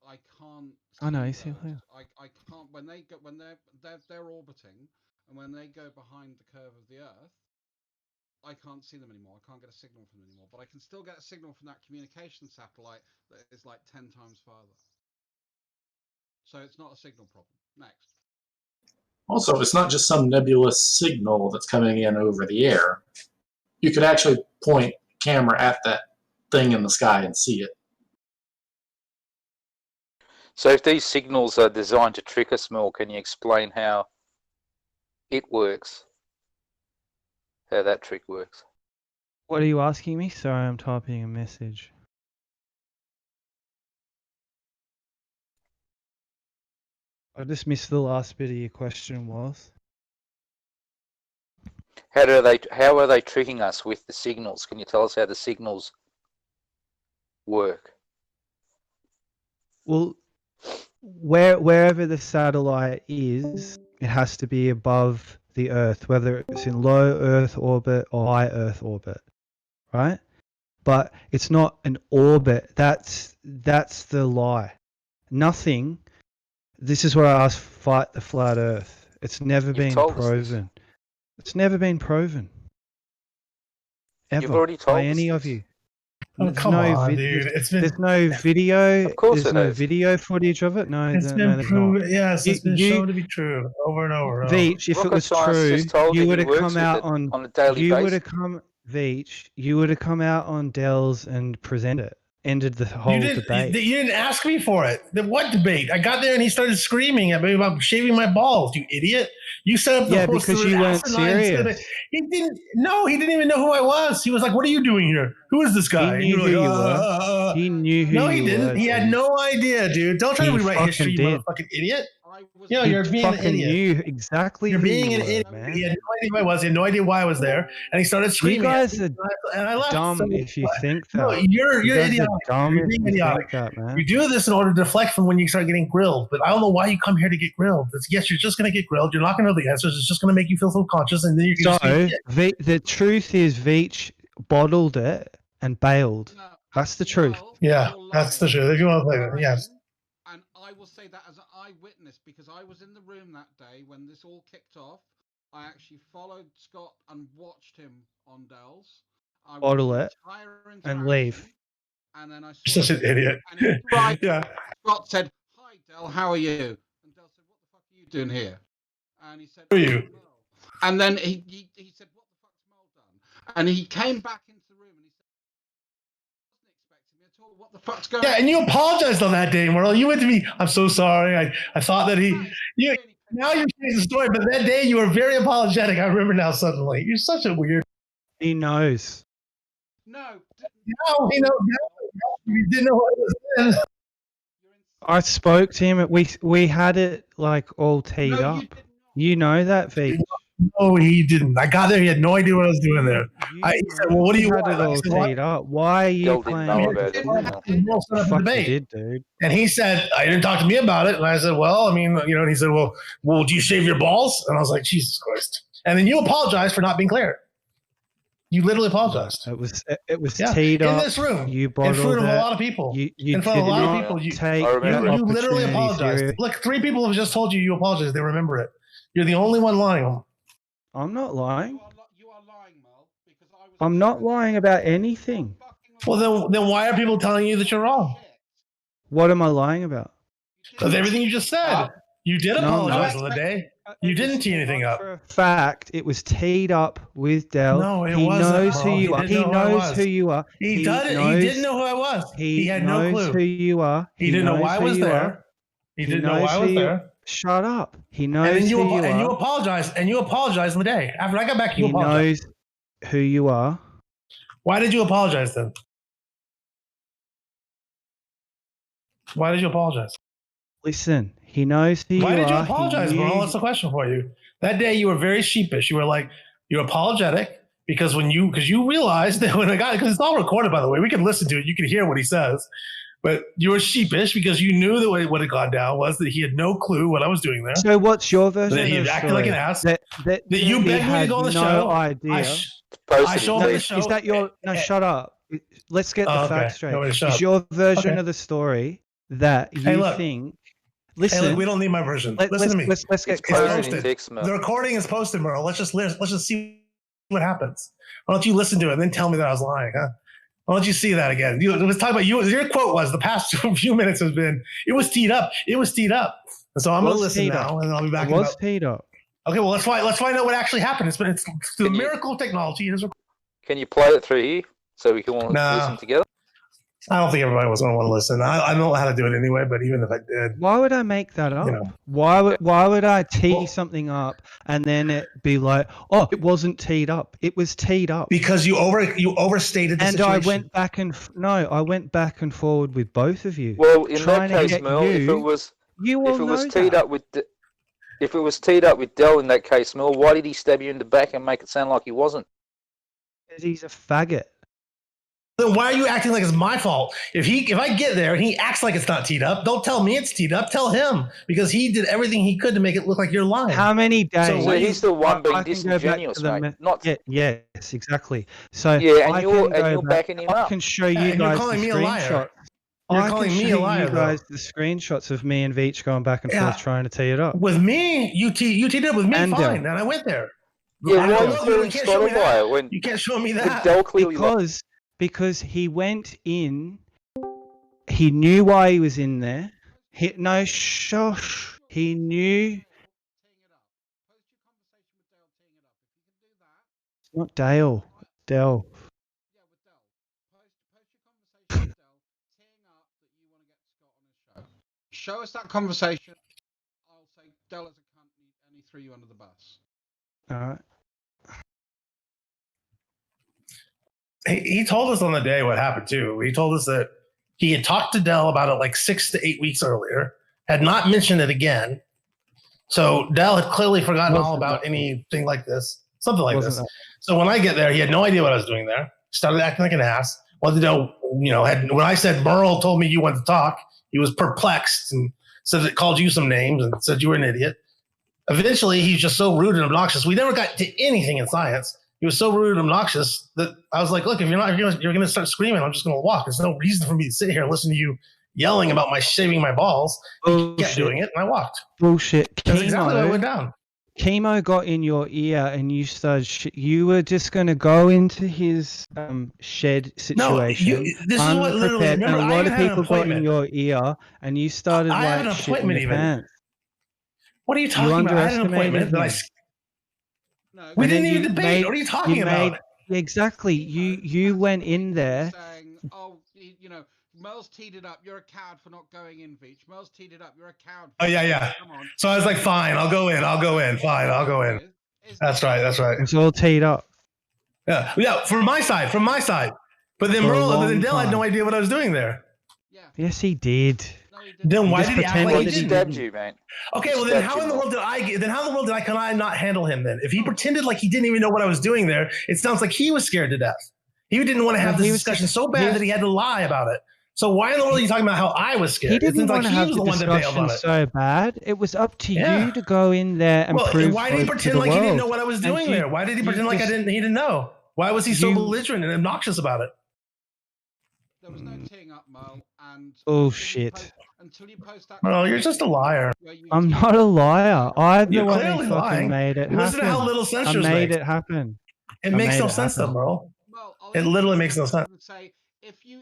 I can't. Oh no, he's here. I can't when they're orbiting, and when they go behind the curve of the Earth, I can't see them anymore. I can't get a signal from them anymore. But I can still get a signal from that communication satellite that is like 10 times farther. So it's not a signal problem. Next. Also, it's not just some nebulous signal that's coming in over the air. You could actually point a camera at that thing in the sky and see it. So if these signals are designed to trick us, Mel, can you explain how it works? How that trick works? What are you asking me? Sorry, I'm typing a message. I just missed the last bit of your question was. How are they tricking us with the signals? Can you tell us how the signals work? Well, wherever the satellite is, it has to be above the Earth, whether it's in low Earth orbit or high Earth orbit, right? But it's not an orbit. That's the lie. Nothing. This is where I asked, fight the flat Earth. It's never been proven. It's never been proven. Ever. You've already told by any of you. Oh, come on, dude. There's no video. Of course there's no video footage of it. No, it's been proven. Yes, it's been shown to be true over and over. VEACH, if it was true, you would have come out on a daily basis. You would have come, VEACH. You would have come out on Dells and present it. Ended the whole debate. You didn't ask me for it. What debate? I got there and he started screaming at me about shaving my balls. You idiot! You set up the whole because you weren't serious. He didn't. No, he didn't even know who I was. He was like, "What are you doing here? Who is this guy?" He knew who you were. He knew who you were. No, he didn't. He had no idea, dude. Don't try to rewrite history, you motherfucking idiot. Yeah, you're being an idiot. Knew exactly. You're being an idiot, man. He had no idea who I was. He had no idea why I was there, and he started screaming. You guys are and I laughed. Dumb if you think that. No, you're idiotic. You're being idiotic. You do this in order to deflect from when you start getting grilled. But I don't know why you come here to get grilled. Yes, you're just going to get grilled. You're not going to know the answers. It's just going to make you feel self-conscious, and then you can. The truth is, VEACH bottled it and bailed. That's the truth. Yeah, that's the truth. If you want to play it, yes. And I will say that as an eyewitness, because I was in the room that day when this all kicked off. I actually followed Scott and watched him on Dells, bottle it, and leave. And then I saw You're such an idiot. and right, Yeah. Scott said, "Hi, Del, how are you?" And Del said, "What the fuck are you doing here?" And he said, Who are you? And then he said, "What the fuck's Mel done?" And he came back into the room and he said, "I wasn't expecting me at all. What the fuck's going on?" Yeah, and you apologized on that day, Merle. You went to me, I'm so sorry. I thought that now you're changing the story, but that day you were very apologetic. I remember now suddenly. You're such a weird. He knows. No, he knows. You didn't know what it was then. I spoke to him. We had it like all teed up. You know that, VEACH. No, he didn't. I got there. He had no idea what I was doing there. He said, "Well, what do you had want?" it all teed up. Why are you playing? Fuck you did, dude. And he said, "I didn't talk to me about it." And I said, "Well, I mean, and he said, well, do you shave your balls?" And I was like, "Jesus Christ!" And then you apologized for not being clear. You literally apologized. It was teed up in this room. You in front of a lot of people. You in front of a lot of people. You literally apologized. Look, 3 people have just told you apologized. They remember it. You're the only one lying. I'm not lying. You are lying, Mel. I'm not lying about anything. Well, then why are people telling you that you're wrong? What am I lying about? Because everything you just said. You did apologize on the day. You didn't tee anything up. For a fact, it was teed up with Del. No, it he wasn't. Knows who you are. He knows who you are. He didn't know who I was. He had no clue. He knows who you are. He didn't know why I was there. He didn't know why I was there. Shut up. He knows who you are. And you apologized. And you apologized on the day. After I got back, you He apologized. knows who you are. Why did you apologize then? Why did you apologize? Listen, he knows who you are. Why did you apologize, bro? That's the question for you. That day, you were very sheepish. You were like, you're apologetic because you realized that when because it's all recorded, by the way, we can listen to it. You can hear what he says. But you were sheepish because you knew that what had gone down was that he had no clue what I was doing there. So what's your version? That he had acted like an ass. That you begged me to go on the show. No idea. I showed him the show. Is that your? No, shut up. Let's get the facts straight. Is your version of the story that you think? Listen, hey, look, we don't need my version. Listen to me. Let's get posted. The recording is posted, Merle. Let's just see what happens. Why don't you listen to it and then tell me that I was lying, huh? Why don't you see that again? Let's talk about you. Your quote was the past few minutes has been it was teed up. It was teed up. And so I'm going to listen now, and I'll be back. It was teed up. Okay, well let's find out what actually happened. It's through the miracle of technology. Can you play it through here so we can all listen together? I don't think everybody was going to want to listen. I don't know how to do it anyway, but even if I did. Why would I make that up? Why would I tee something up and then it be like, oh, it wasn't teed up. It was teed up. Because you overstated the situation. And I went back and forward with both of you. Well, in that case, Mel, if it was teed up with Del in that case, Mel, why did he stab you in the back and make it sound like he wasn't? Because he's a faggot. Then why are you acting like it's my fault? If I get there and he acts like it's not teed up, don't tell me it's teed up. Tell him because he did everything he could to make it look like you're lying. How many days? So he's the one being disingenuous, mate. Yes, exactly. So and you're backing him up. I can show you guys calling the me a liar. You're calling me a liar. You guys the screenshots of me and VEACH going back and forth trying to tee it up. With me, you teed it with me, and fine, and I went there. Yeah, why are you calling Scott a liar when you can't show me that? Del clearly Because he went in, he knew why he was in there. He knew. It's not Dale. Del. Show us that conversation. I'll say Del as a cunt and he threw you under the bus. All right. He told us on the day what happened too. He told us that he had talked to Del about it like 6 to 8 weeks earlier, had not mentioned it again. So Del had clearly forgotten all about anything like this, something like this. So when I get there, he had no idea what I was doing there. Started acting like an ass. Wanted to know, when I said Merle told me you wanted to talk, he was perplexed and said it called you some names and said you were an idiot. Eventually, he's just so rude and obnoxious. We never got to anything in science. He was so rude and obnoxious that I was like, look, if you're going to start screaming, I'm just going to walk. There's no reason for me to sit here and listen to you yelling about shaving my balls. He kept doing it, and I walked. Bullshit. That's exactly how it went down. Chemo got in your ear and you started. You were just going to go into his shed situation. This is what literally. Unprepared, Remember, and a I lot even of had an people got in appointment. your ear, and you started I had like an shitting appointment your even. pants. What are you You talking about? I had an underestimated appointment. him. No, We And then didn't even you debate. made. What are you You talking made about? exactly. You went in there. Saying, oh, you know, Merle's teed it up. You're a coward for not going in, VEACH. Merle's teed it up. You're a coward. Oh yeah. Come on. So I was like, fine, I'll go in. Fine, I'll go in. That's right. It's all teed up. Yeah. From my side. But then For a Merle, long Dell had no time. idea what I was doing there. Yes, he did. No, he didn't. Then why just did he act like pretended he that he didn't? Stabbed you, man. Okay, He well then stabbed how you, in the Merle. world can I not handle him then? If he pretended like he didn't even know what I was doing there, it sounds like he was scared to death. He didn't want to have this discussion so bad that he had to lie about it. So why in the world are you talking about how I was scared? He didn't want to have the one that bailed discussion on it. so bad. It was up to you to go in there and prove why did he both to pretend the like he didn't know world. what I was And doing there? Why did he pretend like he didn't know? Why was he so belligerent and obnoxious about it? There was no teeing up, Merle, and bullshit. until you post that. Well, you're just a liar. I'm not a liar. I'm the You're one clearly who fucking lying. made it Listen to happen. how little sense yours I made makes. it happen. It makes no sense though, Merle. It literally makes no sense. Say, if you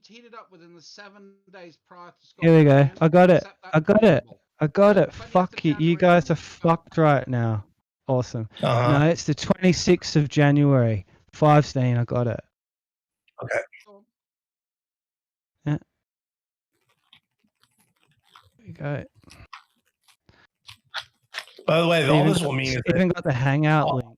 teed it up within the 7 days prior to Scott. Here we go. I got it. I got it. Fuck you. You guys are fucked right now. Awesome. No, it's the 26th of January. 5-16. I got it. Okay. Yeah. There you go. By the way, all this will mean is even got the hangout link.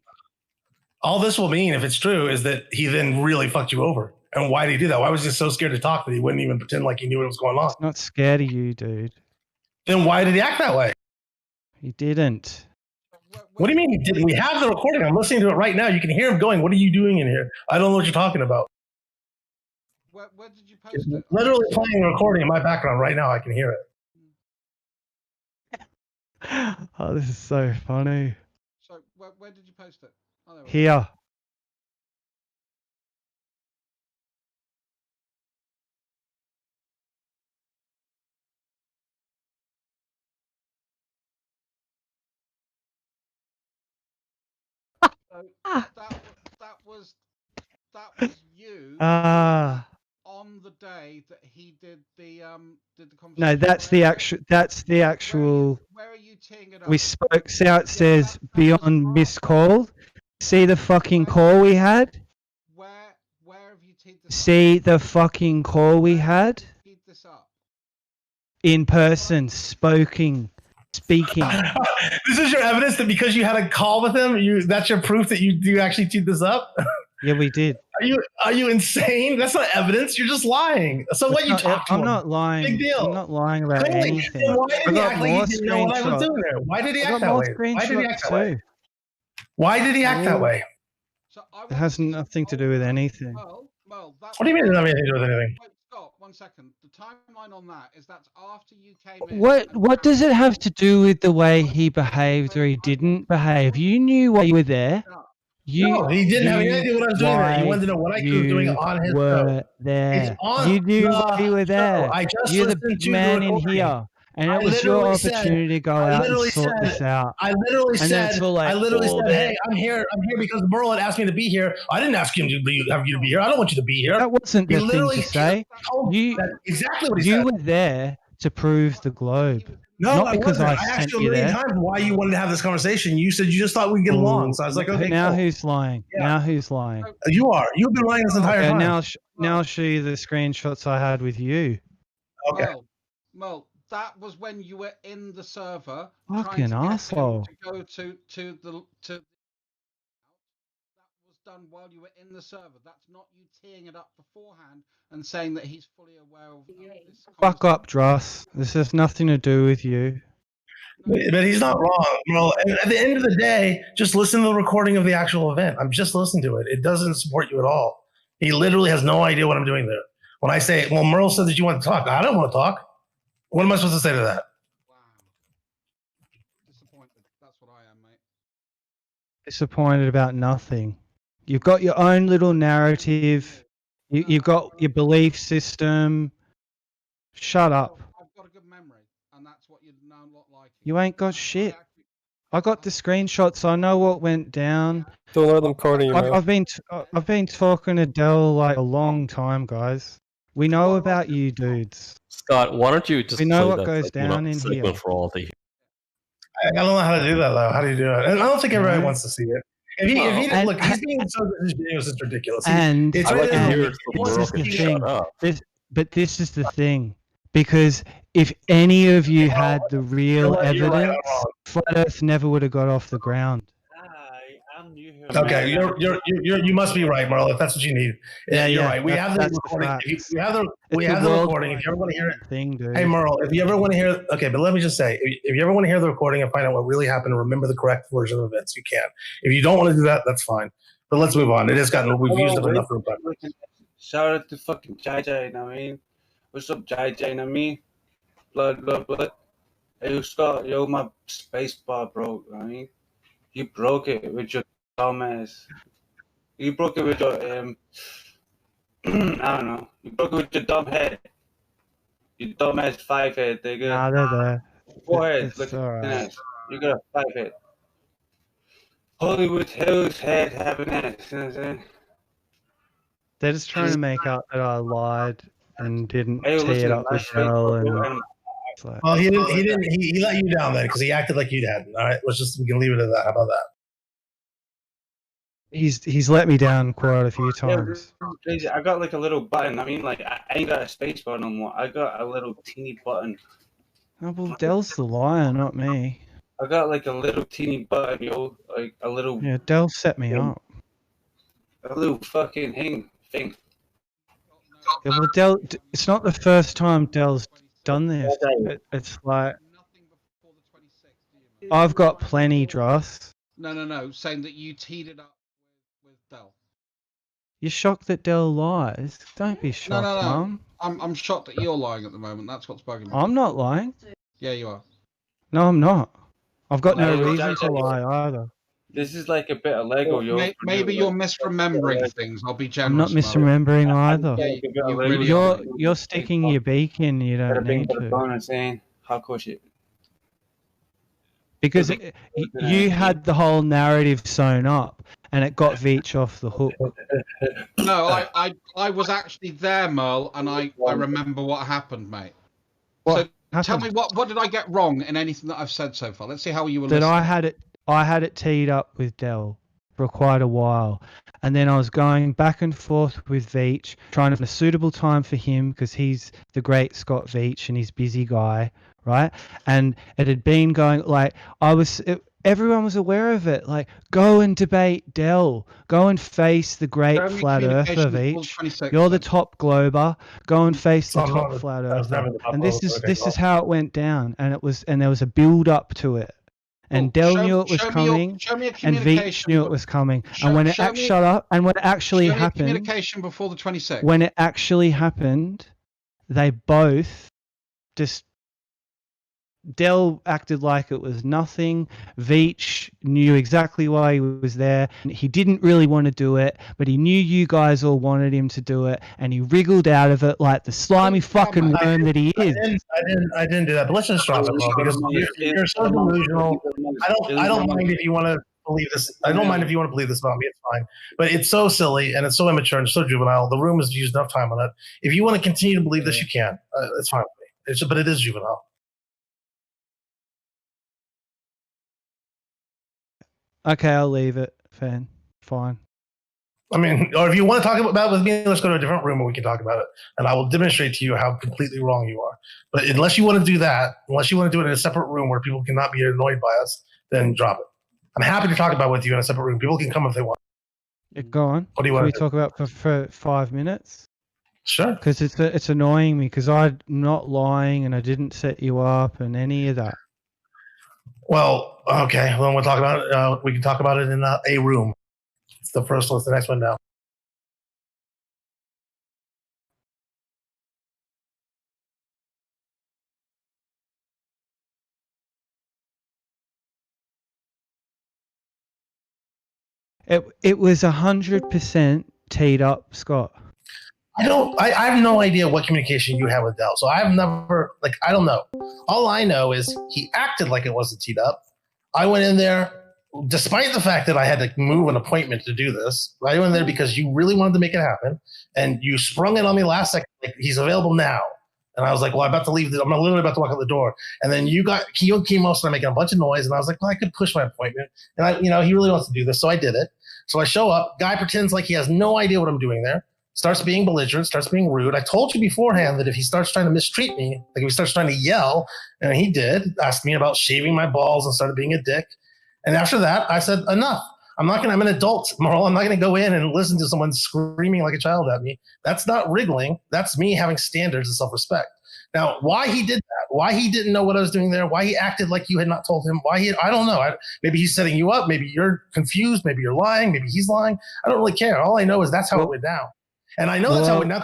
All this will mean, if it's true, is that he then really fucked you over. And why did he do that? Why was he so scared to talk that he wouldn't even pretend like he knew what was going on? He's not scared of you, dude. Then why did he act that way? He didn't. What do you mean he didn't? We have the recording. I'm listening to it right now. You can hear him going, "What are you doing in here? I don't know what you're talking about." Where did you post it? Literally playing a recording in my background right now. I can hear it. Oh, this is so funny. So where did you post it? Oh, there we go. Here. So that was you on the day that he did the conversation. No, that's the actual. Where are you teeing it up? We spoke. See how it says beyond missed call? See the fucking call we had? Where have you teed this See the fucking call we had? Teed this up? In person, speaking. This is your evidence that because you had a call with him, that's your proof that you actually teed this up? Yeah, we did. Are you insane? That's not evidence. You're just lying. So what you talk to him? I'm not lying. Big deal. I'm not lying about Clearly. anything. Then why did I he got act like more he didn't know what I was doing there? Why did he act that way? Why did he act that way? Why did he act that way? It has nothing to do with anything. Well, what do you mean it doesn't have anything to do with anything? Wait, Scott, 1 second. The timeline on that is that's after you came in. What does it have to do with the way he behaved or he didn't behave? You knew why you were there. No, he didn't have any idea what I was doing there. He wanted to know what I was doing on his show. There. On You knew why you were there. I just You're the listened big to man the in recording. here. And it was your opportunity to go out and sort this out. I literally said, hey, I'm here because Merle had asked me to be here. I didn't ask him to have you to be here. I don't want you to be here. That wasn't the thing to say. That's exactly what he you said. were there to prove the globe. No, not because I sent asked you a you million there. times why you wanted to have this conversation. You said you just thought we'd get along. So I was like, okay, now cool. who's lying? Yeah. Now who's lying? You are. You've been lying this entire time. Now I'll show you the screenshots I had with you. Okay. Well, that was when you were in the server. Fucking asshole. To go to the. That was done while you were in the server. That's not you teeing it up beforehand and saying that he's fully aware of this. Fuck up, Dross. This has nothing to do with you. But he's not wrong. Well, at the end of the day, just listen to the recording of the actual event. I'm just listening to it. It doesn't support you at all. He literally has no idea what I'm doing there. When I say, well, Merle said that you want to talk. I don't want to talk. What am I supposed to say to that? Wow. Disappointed. That's what I am, mate. Disappointed about nothing. You've got your own little narrative. You've got your belief system. Shut up. I've got a good memory, and that's what you're now not liking. You ain't got shit. I got the screenshots. I know what went down. Don't let them corner you, man. I've been talking to Dell like a long time, guys. We know about you dudes. Scott, why don't you just We know play what that goes down in segment here. for all to hear? I don't know how to do that though. How do you do it? And I don't think everybody wants to see it. If he look, he's being so disingenuous, it's ridiculous. It's I'd like to hear it so this Merle is can the shut thing. up. This is the thing. Because if any of you had the real evidence, Flat Earth never would have got off the ground. Okay, you must be right, Merle. If that's what you need, you're right. We have the recording. We have the recording. If you ever want to hear it, hey Merle, if you ever want to hear, okay, but let me just say, if you ever want to hear the recording and find out what really happened and remember the correct version of events, you can. If you don't want to do that, that's fine. But let's move on. It has gotten we've used up enough room. Shout out to fucking Jai Jai, you know what I mean? What's up, Jai Jai, you know what I mean? Blood. Hey, Scott, yo, my space bar broke, you know what I mean? You broke it with your dumbass. You broke it with your, I don't know. You broke it with your dumb head. You dumbass 5-head, nigga. Nah, they're there. 4 heads, It's look all at right. ass. You got a 5-head. Hollywood Hills head have an ass, you know what I'm saying? They're just trying to make out that I lied and didn't Hey, tee it listen, up my with space Dell. bar broke, And and it's like, Well, he let you down then because he acted like you hadn't. All right, we can leave it at that. How about that? he's let me down quite a few yeah, times. crazy. I got like a little button. I mean, like, I ain't got a space bar no more. I got a little teeny button. Oh, well, Dell's the liar, not me. I got like a little teeny button, yo. Like a little. Yeah, Dell set me up. A little fucking thing. Yeah, well, Dell, it's not the first time Dell's done this. It's like, I've got plenty, Dross. No. Saying that you teed it up with Dell. You're shocked that Dell lies? Don't be shocked, No. Mum. I'm shocked that you're lying at the moment. That's what's bugging me. I'm not lying. Yeah, you are. No, I'm not. I've got no Hey, reason to lie either. This is like a bit of Lego, yo. Maybe you're misremembering things. I'll be generous. I'm not misremembering either. Yeah, you really are. You're sticking your beak in. You don't need to. And saying, how could you? Because you had the whole narrative sewn up, and it got VEACH off the hook. No, I was actually there, Merle, and I remember what happened, mate. What so tell me what did I get wrong in anything that I've said so far? Let's see how you were listening. I had it teed up with Dell for quite a while, and then I was going back and forth with VEACH, trying to find a suitable time for him because he's the great Scott VEACH and he's a busy guy, right? And it had been going like everyone was aware of it. Like, go and debate Dell. Go and face the great flat earther, VEACH. You're the top glober. Go and face the top flat earther. And this is how it went down. And there was a build up to it. And Dell knew it was coming, and VEACH knew it was coming. And when it actually happened, communication before the 26th. When it actually happened, they both just. Dell acted like it was nothing. VEACH knew exactly why he was there. He didn't really want to do it, but he knew you guys all wanted him to do it, and he wriggled out of it like the slimy fucking worm that he is. I didn't do that, but let's just drop it, because you're so delusional. I don't mind if you want to believe this. I don't mind if you want to believe this about me. It's fine, but it's so silly and it's so immature and so juvenile. The room has used enough time on it. If you want to continue to believe this, you can. It's fine with me. But it is juvenile. Okay, I'll leave it. Fine. I mean, or if you want to talk about it with me, let's go to a different room where we can talk about it, and I will demonstrate to you how completely wrong you are. But unless you want to do that, unless you want to do it in a separate room where people cannot be annoyed by us, then drop it. I'm happy to talk about it with you in a separate room. People can come if they want. Go on. What do you want to talk about for 5 minutes? Sure. Because it's annoying me because I'm not lying and I didn't set you up and any of that. Well, okay. Well, we'll talk about it. We can talk about it in a room. It's the first one. It's the next one down. It was 100% teed up, Scott. I have no idea what communication you have with Dell. So I've never, I don't know. All I know is he acted like it wasn't teed up. I went in there, despite the fact that I had to move an appointment to do this. I went in there because you really wanted to make it happen, and you sprung it on me last second. Like, he's available now. And I was like, well, I'm about to leave. I'm literally about to walk out the door. And then you came out, started making a bunch of noise. And I was like, well, I could push my appointment. And he really wants to do this. So I did it. So I show up. Guy pretends like he has no idea what I'm doing there. Starts being belligerent, starts being rude. I told you beforehand that if he starts trying to mistreat me, like if he starts trying to yell, and he did, asked me about shaving my balls and started being a dick. And after that, I said, enough. I'm an adult, Merle. I'm not going to go in and listen to someone screaming like a child at me. That's not wriggling. That's me having standards and self-respect. Now, why he did that, why he didn't know what I was doing there, why he acted like you had not told him, I don't know. Maybe he's setting you up. Maybe you're confused. Maybe you're lying. Maybe he's lying. I don't really care. All I know is that's how it went down. And I know that's how it went down.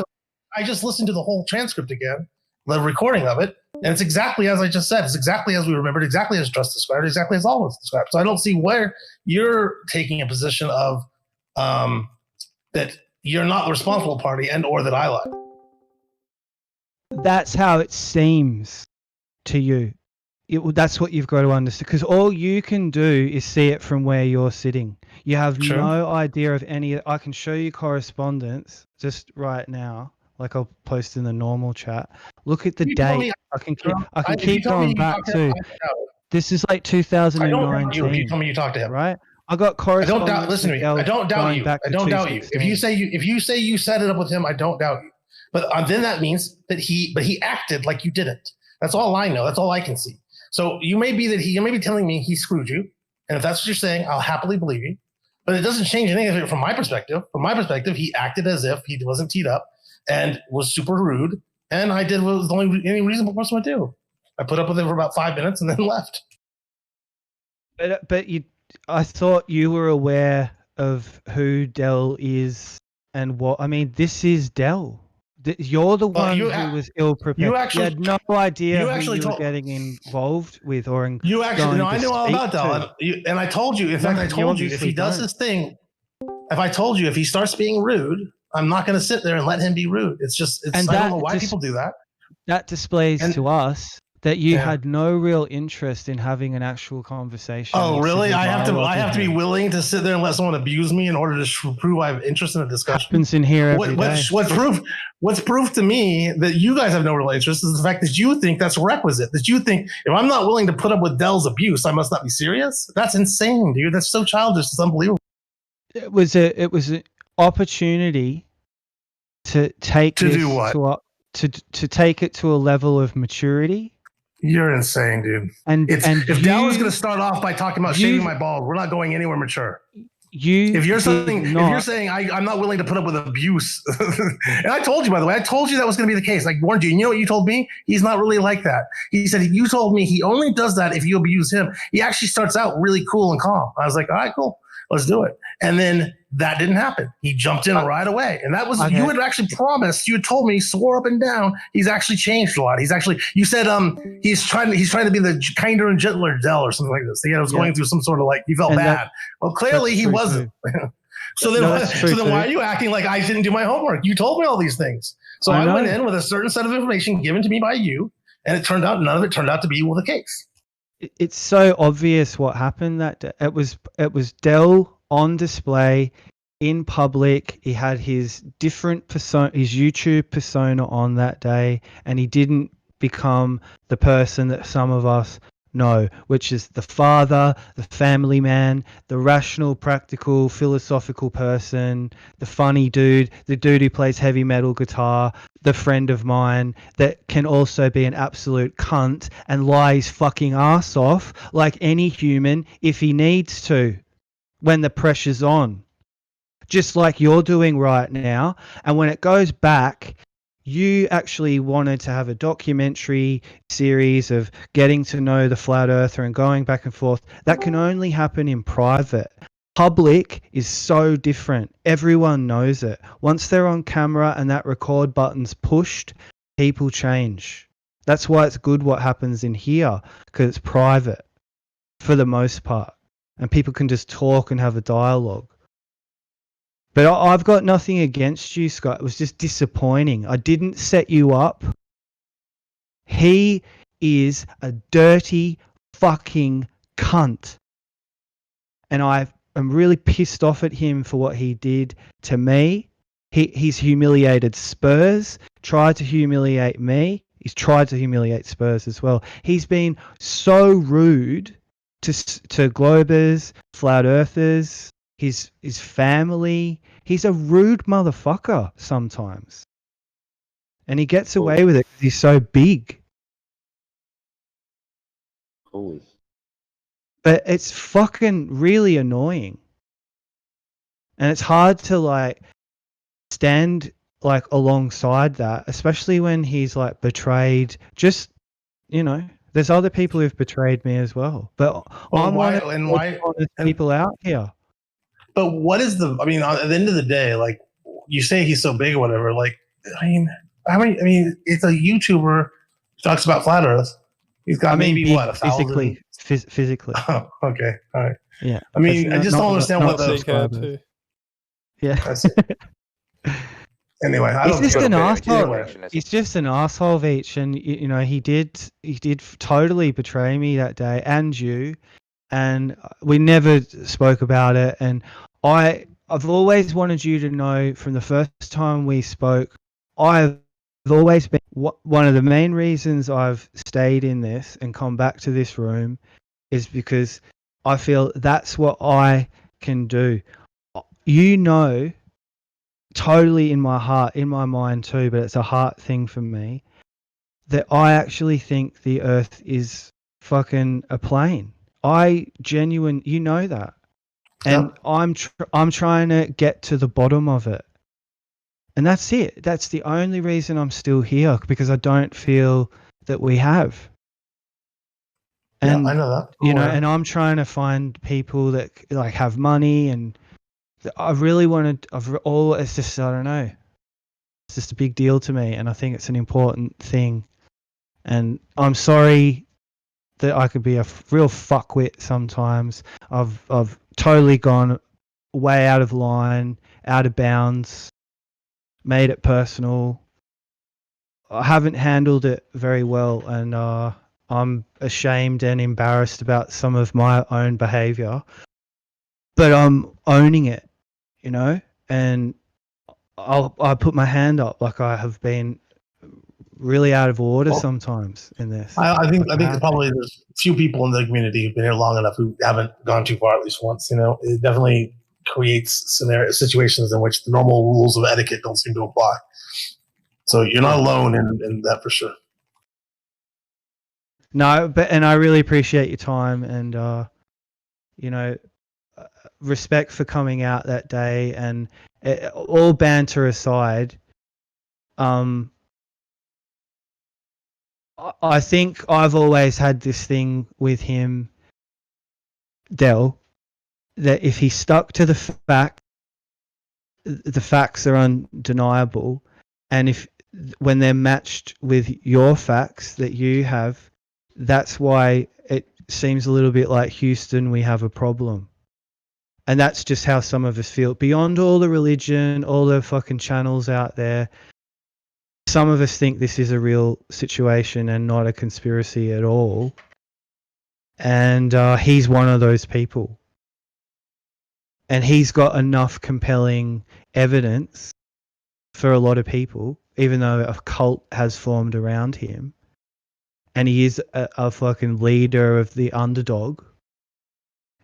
I just listened to the whole transcript again, the recording of it. And it's exactly as I just said. It's exactly as we remembered, exactly as Trust described, exactly as all of us described. So I don't see where you're taking a position of that you're not the responsible party and or that I lied. That's how it seems to you. That's what you've got to understand. Because all you can do is see it from where you're sitting. You have no idea of any. I can show you correspondence just right now. Like I'll post in the normal chat. Look at the date. I can keep going back to. This is like 2019. You tell me you talked to him, right? I got correspondence. Listen to me. I don't doubt you. I don't doubt you. If you say you set it up with him, I don't doubt you. But then that means that he acted like you didn't. That's all I know. That's all I can see. So you may be telling me he screwed you, and if that's what you're saying, I'll happily believe you. But it doesn't change anything from my perspective. From my perspective, he acted as if he wasn't teed up and was super rude. And I did what was the only any reasonable person would do. I put up with it for about 5 minutes and then left. But I thought you were aware of who Dell is and what. I mean, this is Dell. You're the one who was ill prepared. You had no idea who you were getting involved with or in. You actually, no, I knew all about Dell, and I told you. In fact, I told you if he does his thing, if he starts being rude, I'm not going to sit there and let him be rude. I don't know why people do that. That displays to us that you had no real interest in having an actual conversation. Oh, really? I have to be willing to sit there and let someone abuse me in order to prove I have interest in a discussion. Happens in here every day. What's proof to me that you guys have no real interest is the fact that you think that's requisite. That you think if I'm not willing to put up with Dell's abuse, I must not be serious. That's insane, dude. That's so childish. It's unbelievable. It was an opportunity to take to do what? To take it to a level of maturity. You're insane, dude. If Dell is going to start off by talking about shaving my balls, we're not going anywhere mature. If you're saying I'm not willing to put up with abuse, and I told you, by the way, that was going to be the case. I warned you. You know what you told me? He's not really like that. He said you told me he only does that if you abuse him. He actually starts out really cool and calm. I was like, all right, cool, let's do it. And then that didn't happen. He jumped in right away, and that was you had actually promised. You had told me, swore up and down, he's actually changed a lot. You said he's trying to be the kinder and gentler Dell or something like this. He was going through some sort of he felt bad. Well, clearly he wasn't. So then why are you acting like I didn't do my homework? You told me all these things. So I went in with a certain set of information given to me by you, and it turned out none of it turned out to be the case. It's so obvious what happened that day. It was Dell on display in public. He had his different persona, his YouTube persona on that day, and he didn't become the person that some of us know, which is the father, the family man, the rational, practical, philosophical person, the funny dude, the dude who plays heavy metal guitar, the friend of mine that can also be an absolute cunt and lie his fucking ass off like any human if he needs to when the pressure's on, just like you're doing right now. And when it goes back, you actually wanted to have a documentary series of getting to know the flat earther and going back and forth. That can only happen in private. Public is so different. Everyone knows it. Once they're on camera and that record button's pushed, people change. That's why it's good what happens in here, because it's private for the most part. And people can just talk and have a dialogue. But I've got nothing against you, Scott. It was just disappointing. I didn't set you up. He is a dirty fucking cunt. and I am really pissed off at him for what he did to me. He's humiliated Spurs, tried to humiliate me. He's tried to humiliate Spurs as well. He's been so rude to Globers, flat earthers, his family. He's a rude motherfucker sometimes. And he gets away with it because he's so big. Holy. But it's fucking really annoying. And it's hard to like stand like alongside that, especially when he's like betrayed. Just, you know, there's other people who've betrayed me as well. But I'm one of the honest people out here. But what is the? I mean, at the end of the day, like you say, he's so big or whatever. Like, I mean, how many? I mean, it's a YouTuber who talks about flat Earth. He's got maybe big, what, 1,000? Physically. Oh, okay, all right. Yeah. I mean, I just don't understand what the. Yeah. Anyway, he's just an asshole. Anyway. He's just an asshole, Veach, and you know he did totally betray me that day, and you, and we never spoke about it. And I've always wanted you to know from the first time we spoke, I've always been one of the main reasons I've stayed in this and come back to this room is because I feel that's what I can do. You know, totally in my heart, in my mind too, but it's a heart thing for me, that I actually think the Earth is fucking a plane. You know that. And yep. I'm trying to get to the bottom of it. And that's it. That's the only reason I'm still here, because I don't feel that we have. And, yeah, I know that. You know, and I'm trying to find people that like have money, and I really wanted, it's just, I don't know. It's just a big deal to me, and I think it's an important thing. And I'm sorry that I could be a real fuckwit sometimes. I've totally gone way out of line, out of bounds, made it personal. I haven't handled it very well, and I'm ashamed and embarrassed about some of my own behavior. But I'm owning it, you know, and I'll put my hand up. Like, I have been really out of order sometimes in this. I think probably there's few people in the community who've been here long enough who haven't gone too far at least once. You know, it definitely creates situations in which the normal rules of etiquette don't seem to apply. So you're not alone in that for sure. No, and I really appreciate your time, and you know, respect for coming out that day, and all banter aside, I think I've always had this thing with him, Del, that if he stuck to the facts are undeniable, and when they're matched with your facts that you have, that's why it seems a little bit like Houston, we have a problem. And that's just how some of us feel. Beyond all the religion, all the fucking channels out there, some of us think this is a real situation and not a conspiracy at all. And he's one of those people. And he's got enough compelling evidence for a lot of people, even though a cult has formed around him. And he is a fucking leader of the underdog.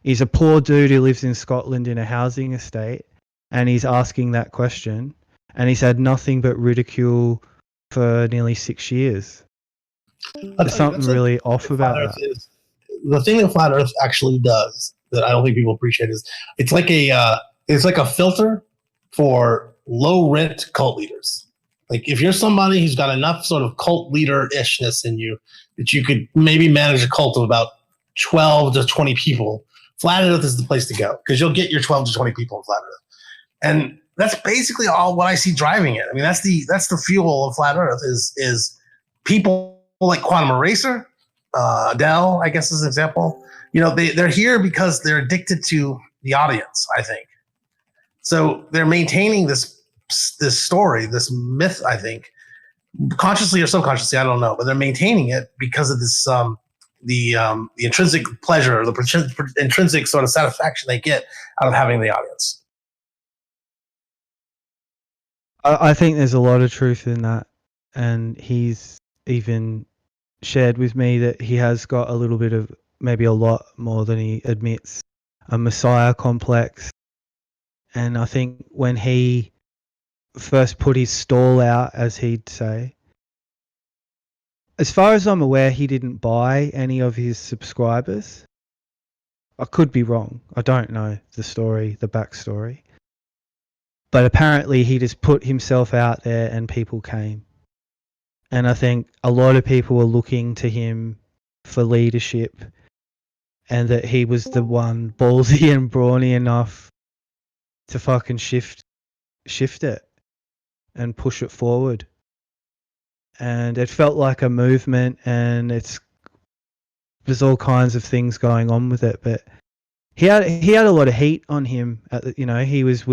He's a poor dude who lives in Scotland in a housing estate, and he's asking that question. And he's had nothing but ridicule for nearly 6 years. There's something really off about that. The thing that Flat Earth actually does that I don't think people appreciate is it's like a filter for low rent cult leaders. Like, if you're somebody who's got enough sort of cult leader-ishness in you that you could maybe manage a cult of about 12 to 20 people, Flat Earth is the place to go, because you'll get your 12 to 20 people in Flat Earth. And that's basically all what I see driving it. I mean, that's the fuel of Flat Earth is people like Quantum Eraser, Adele, I guess is an example. You know, they're here because they're addicted to the audience, I think. So they're maintaining this story, this myth, I think, consciously or subconsciously, I don't know, but they're maintaining it because of this intrinsic pleasure or the intrinsic sort of satisfaction they get out of having the audience. I think there's a lot of truth in that, and he's even shared with me that he has got a little bit of, maybe a lot more than he admits, a messiah complex. And I think when he first put his stall out, as he'd say, as far as I'm aware, he didn't buy any of his subscribers. I could be wrong. I don't know the story, the backstory. But apparently he just put himself out there and people came. And I think a lot of people were looking to him for leadership, and that he was the one ballsy and brawny enough to fucking shift it and push it forward. And it felt like a movement, and there's all kinds of things going on with it, but he had a lot of heat on him. He was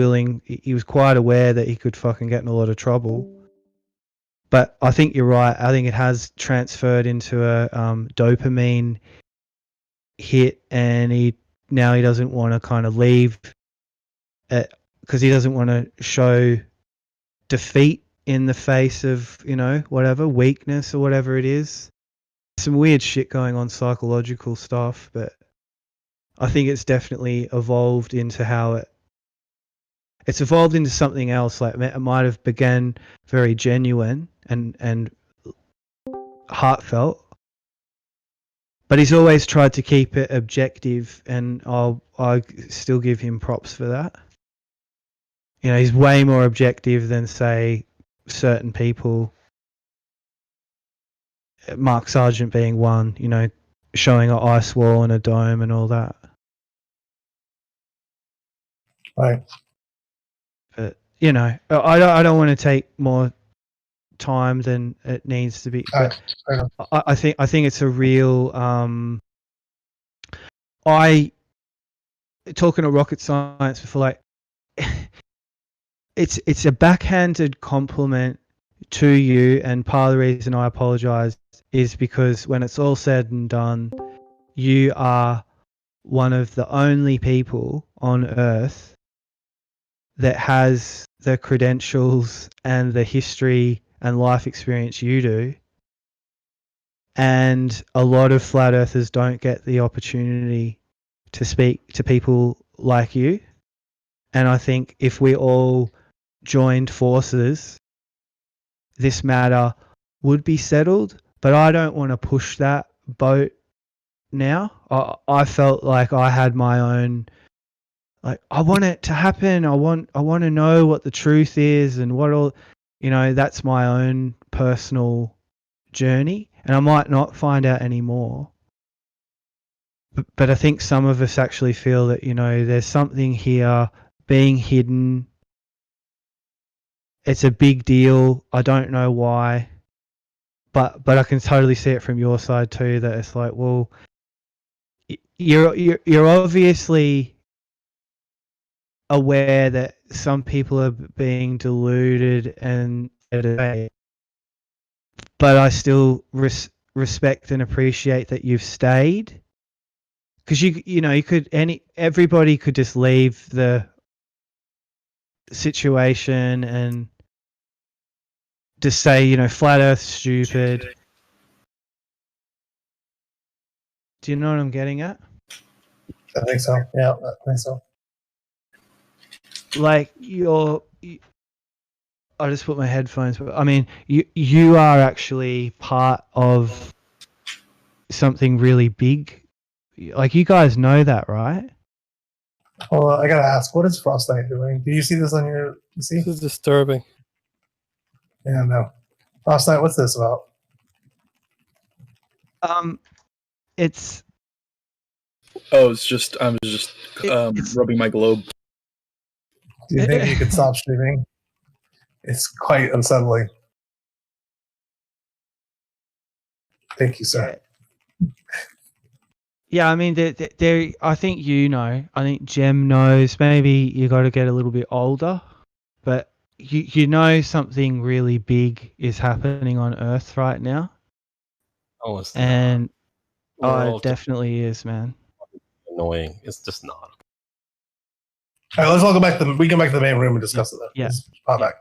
quite aware that he could fucking get in a lot of trouble. But I think you're right. I think it has transferred into a dopamine hit, and he doesn't want to kind of leave it because he doesn't want to show defeat in the face of, whatever, weakness or whatever it is. Some weird shit going on, psychological stuff, but I think it's definitely evolved into it's evolved into something else. Like, it might have began very genuine and heartfelt, but he's always tried to keep it objective, and I still give him props for that. He's way more objective than, say, certain people. Mark Sargent being one, showing an ice wall and a dome and all that. Right. But I don't want to take more time than it needs to be. But I think it's a real. Talking to rocket science before, like, it's a backhanded compliment to you, and part of the reason I apologize is because when it's all said and done, you are one of the only people on Earth that has the credentials and the history and life experience you do. And a lot of flat earthers don't get the opportunity to speak to people like you. And I think if we all joined forces, this matter would be settled. But I don't want to push that boat now. I felt like I had my own, like, I want it to happen. I want to know what the truth is and what all, that's my own personal journey, and I might not find out anymore. But I think some of us actually feel that, there's something here being hidden. It's a big deal. I don't know why, but I can totally see it from your side too, that it's like, well, you're obviously aware that some people are being deluded and but I still respect and appreciate that you've stayed, because everybody could just leave the situation and just say, flat Earth's stupid. Do you know what I'm getting at? I think so. Yeah, I think so. Like, I just put my headphones, but I mean, you are actually part of something really big. Like, you guys know that, right? Well, I gotta ask, what is Frostite doing? Do you see this on your PC? This is disturbing. Yeah, no. Frostite, what's this about? It's. Oh, it's just I was just rubbing my globe. Do you think you could stop streaming? It's quite unsettling. Thank you, sir. Yeah, I mean, I think I think Jem knows. Maybe you got to get a little bit older, but something really big is happening on Earth right now. Oh, it's and Oh, it definitely is, man. Annoying. It's just not. All right, let's all go back to we can go back to the main room and discuss it then. Yeah. Let's pop back.